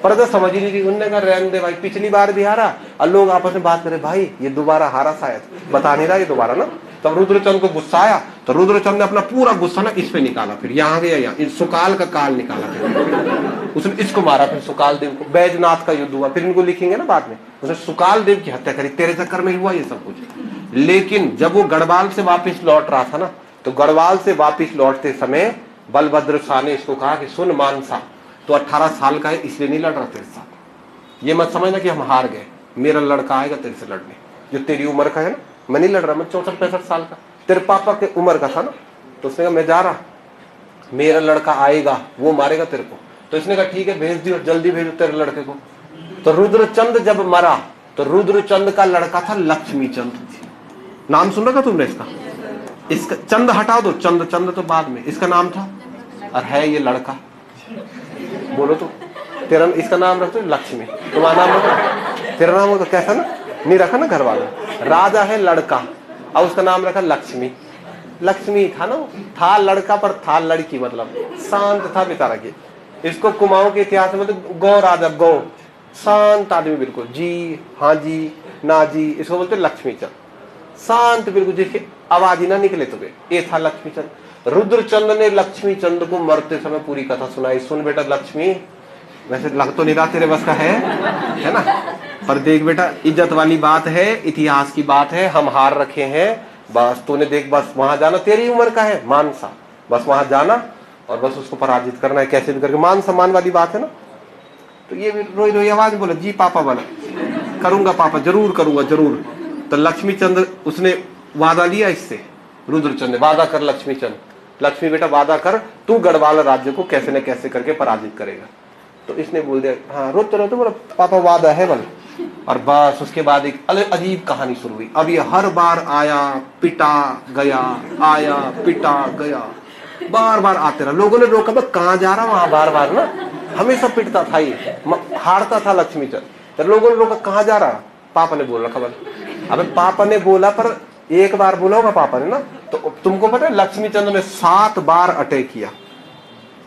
प्रजा समझ ही नहीं थी। उन्होंने कहा रहने दे भाई, पिछली बार भी हारा, और लोग आपस में बात करे भाई ये दोबारा हारा शायद, बता नहीं रहा ये दोबारा ना। तब रुद्रचंद को गुस्सा आया, तो रुद्रचंद ने अपना पूरा गुस्सा ना इस पे निकाला। फिर यहाँ गया, यहाँ सुकाल का काल निकाला, फिर उसने इसको मारा। फिर सुकाल देव को, बैजनाथ का युद्ध हुआ, फिर इनको लिखेंगे ना बाद में। उसने सुकाल देव की हत्या करी, तेरे चक्कर में ही हुआ ये सब कुछ। लेकिन जब वो गढ़वाल से वापिस लौट रहा था ना, तो गढ़वाल से वापिस लौटते समय बलभद्र शाह ने इसको कहा कि सुन मानसा, तो 18 साल का है इसलिए नहीं लड़ रहा तेरे साथ, ये मत समझना कि हम हार गए, मेरा लड़का आएगा तेरे से लड़ने जो तेरी उम्र का है ना। मैं नहीं लड़ रहा, मैं 64-65 साल का, तेरे पापा के उम्र का था ना। तो उसने कहा मैं जा रहा, मेरा लड़का आएगा, वो मारेगा तेरे को। तो इसने कहा ठीक है भेज दियो, जल्दी भेजो तेरे लड़के को। तो रुद्रचंद जब मरा तो रुद्रचंद का लड़का था लक्ष्मीचंद। नाम सुन रखा तुमने इसका? इसका चंद हटा दो, चंद चंद तो बाद में, इसका नाम था और है ये लड़का। बोलो तो तेरा, इसका नाम रखो लक्ष्मी, तुम्हारा नाम रखो, तेरा नाम हो तो कैसा ना नहीं रखा ना घर वाला। राजा है लड़का और उसका नाम रखा लक्ष्मी। लक्ष्मी था ना, था लड़का पर था लड़की, मतलब शांत था बेचारा के। इसको कुमाऊं के इतिहास में तो गौ राजा, गौ शांत आदमी बिल्कुल, जी हाँ जी ना जी, इसको बोलते लक्ष्मीचंद। शांत बिल्कुल, जिसकी आवाज ही ना निकले तो ये था लक्ष्मीचंद। रुद्रचंद ने लक्ष्मीचंद को मरते समय पूरी कथा सुनाई। सुन बेटा लक्ष्मी, वैसे लग तो नहीं रहा तेरे बस का है ना, पर देख बेटा इज्जत वाली बात है, इतिहास की बात है, हम हार रखे हैं, बस तूने देख, बस वहां जाना, तेरी उम्र का है मानसा, बस वहां जाना और बस उसको पराजित करना है कैसे भी करके, मान सम्मान वाली बात है ना। तो ये रोई रोई आवाज बोला, जी पापा बोला, करूंगा पापा, जरूर करूंगा जरूर। तो लक्ष्मीचंद उसने वादा लिया इससे, रुद्रचंद ने वादा कर लक्ष्मीचंद, लक्ष्मी बेटा वादा कर, तू गढ़वाल राज्य को कैसे न कैसे करके पराजित करेगा। तो इसने बोल दिया हाँ, रोते रोते बोला पापा वादा है बोल। और बस उसके बाद एक अजीब कहानी शुरू हुई। अब ये हर बार आया पिटा गया, आया पिटा गया, बार बार आते रहा। लोगों ने रोका, कहाँ जा रहा वहां, बार बार ना हमेशा पिटता था ये, हारता था लक्ष्मीचंद। तो लोगों ने रोका कहाँ जा रहा, पापा ने बोला खबर। अबे पापा ने बोला पर एक बार बोला होगा पापा ने ना। तो तुमको पता है लक्ष्मीचंद ने 7 बार अटैक किया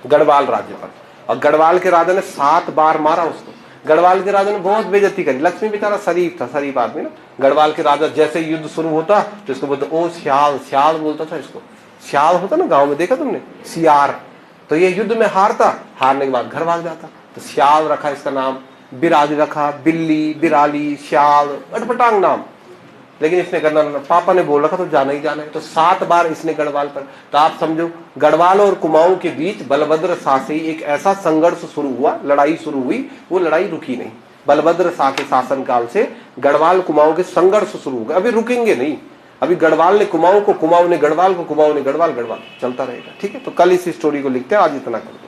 गढ़वाल राज्य पर, और गढ़वाल के राजा ने 7 बार मारा उसको। गढ़वाल के राजा ने बहुत बेइज्जती करी। लक्ष्मी बेचारा शरीफ था, शरीफ आदमी ना। गढ़वाल के राजा जैसे युद्ध शुरू होता तो इसको बोलते ओ सियाल, सियाल बोलता था इसको। सियाल होता ना गांव में, देखा तुमने सियार। तो ये युद्ध में हारता, हारने के बाद घर भाग जाता, तो सियाल रखा इसका नाम। बिराली रखा, बिल्ली, बिराली, सियाल, अटपटांग नाम। लेकिन इसने करना, पापा ने बोल रखा तो जाना ही जाना है। तो 7 बार इसने गढ़वाल पर। तो आप समझो गढ़वाल और कुमाऊं के बीच बलभद्र शाह से एक ऐसा संघर्ष शुरू हुआ, लड़ाई शुरू हुई, वो लड़ाई रुकी नहीं। बलभद्र शाह के शासनकाल से गढ़वाल कुमाऊं के संघर्ष शुरू हो गए, अभी रुकेंगे नहीं। अभी गढ़वाल ने कुमाऊं को, कुमाऊं ने गढ़वाल को, कुमाऊं ने गढ़वाल, गढ़वाल चलता रहेगा। ठीक है, तो कल इस स्टोरी को लिखते हैं, आज इतना करो।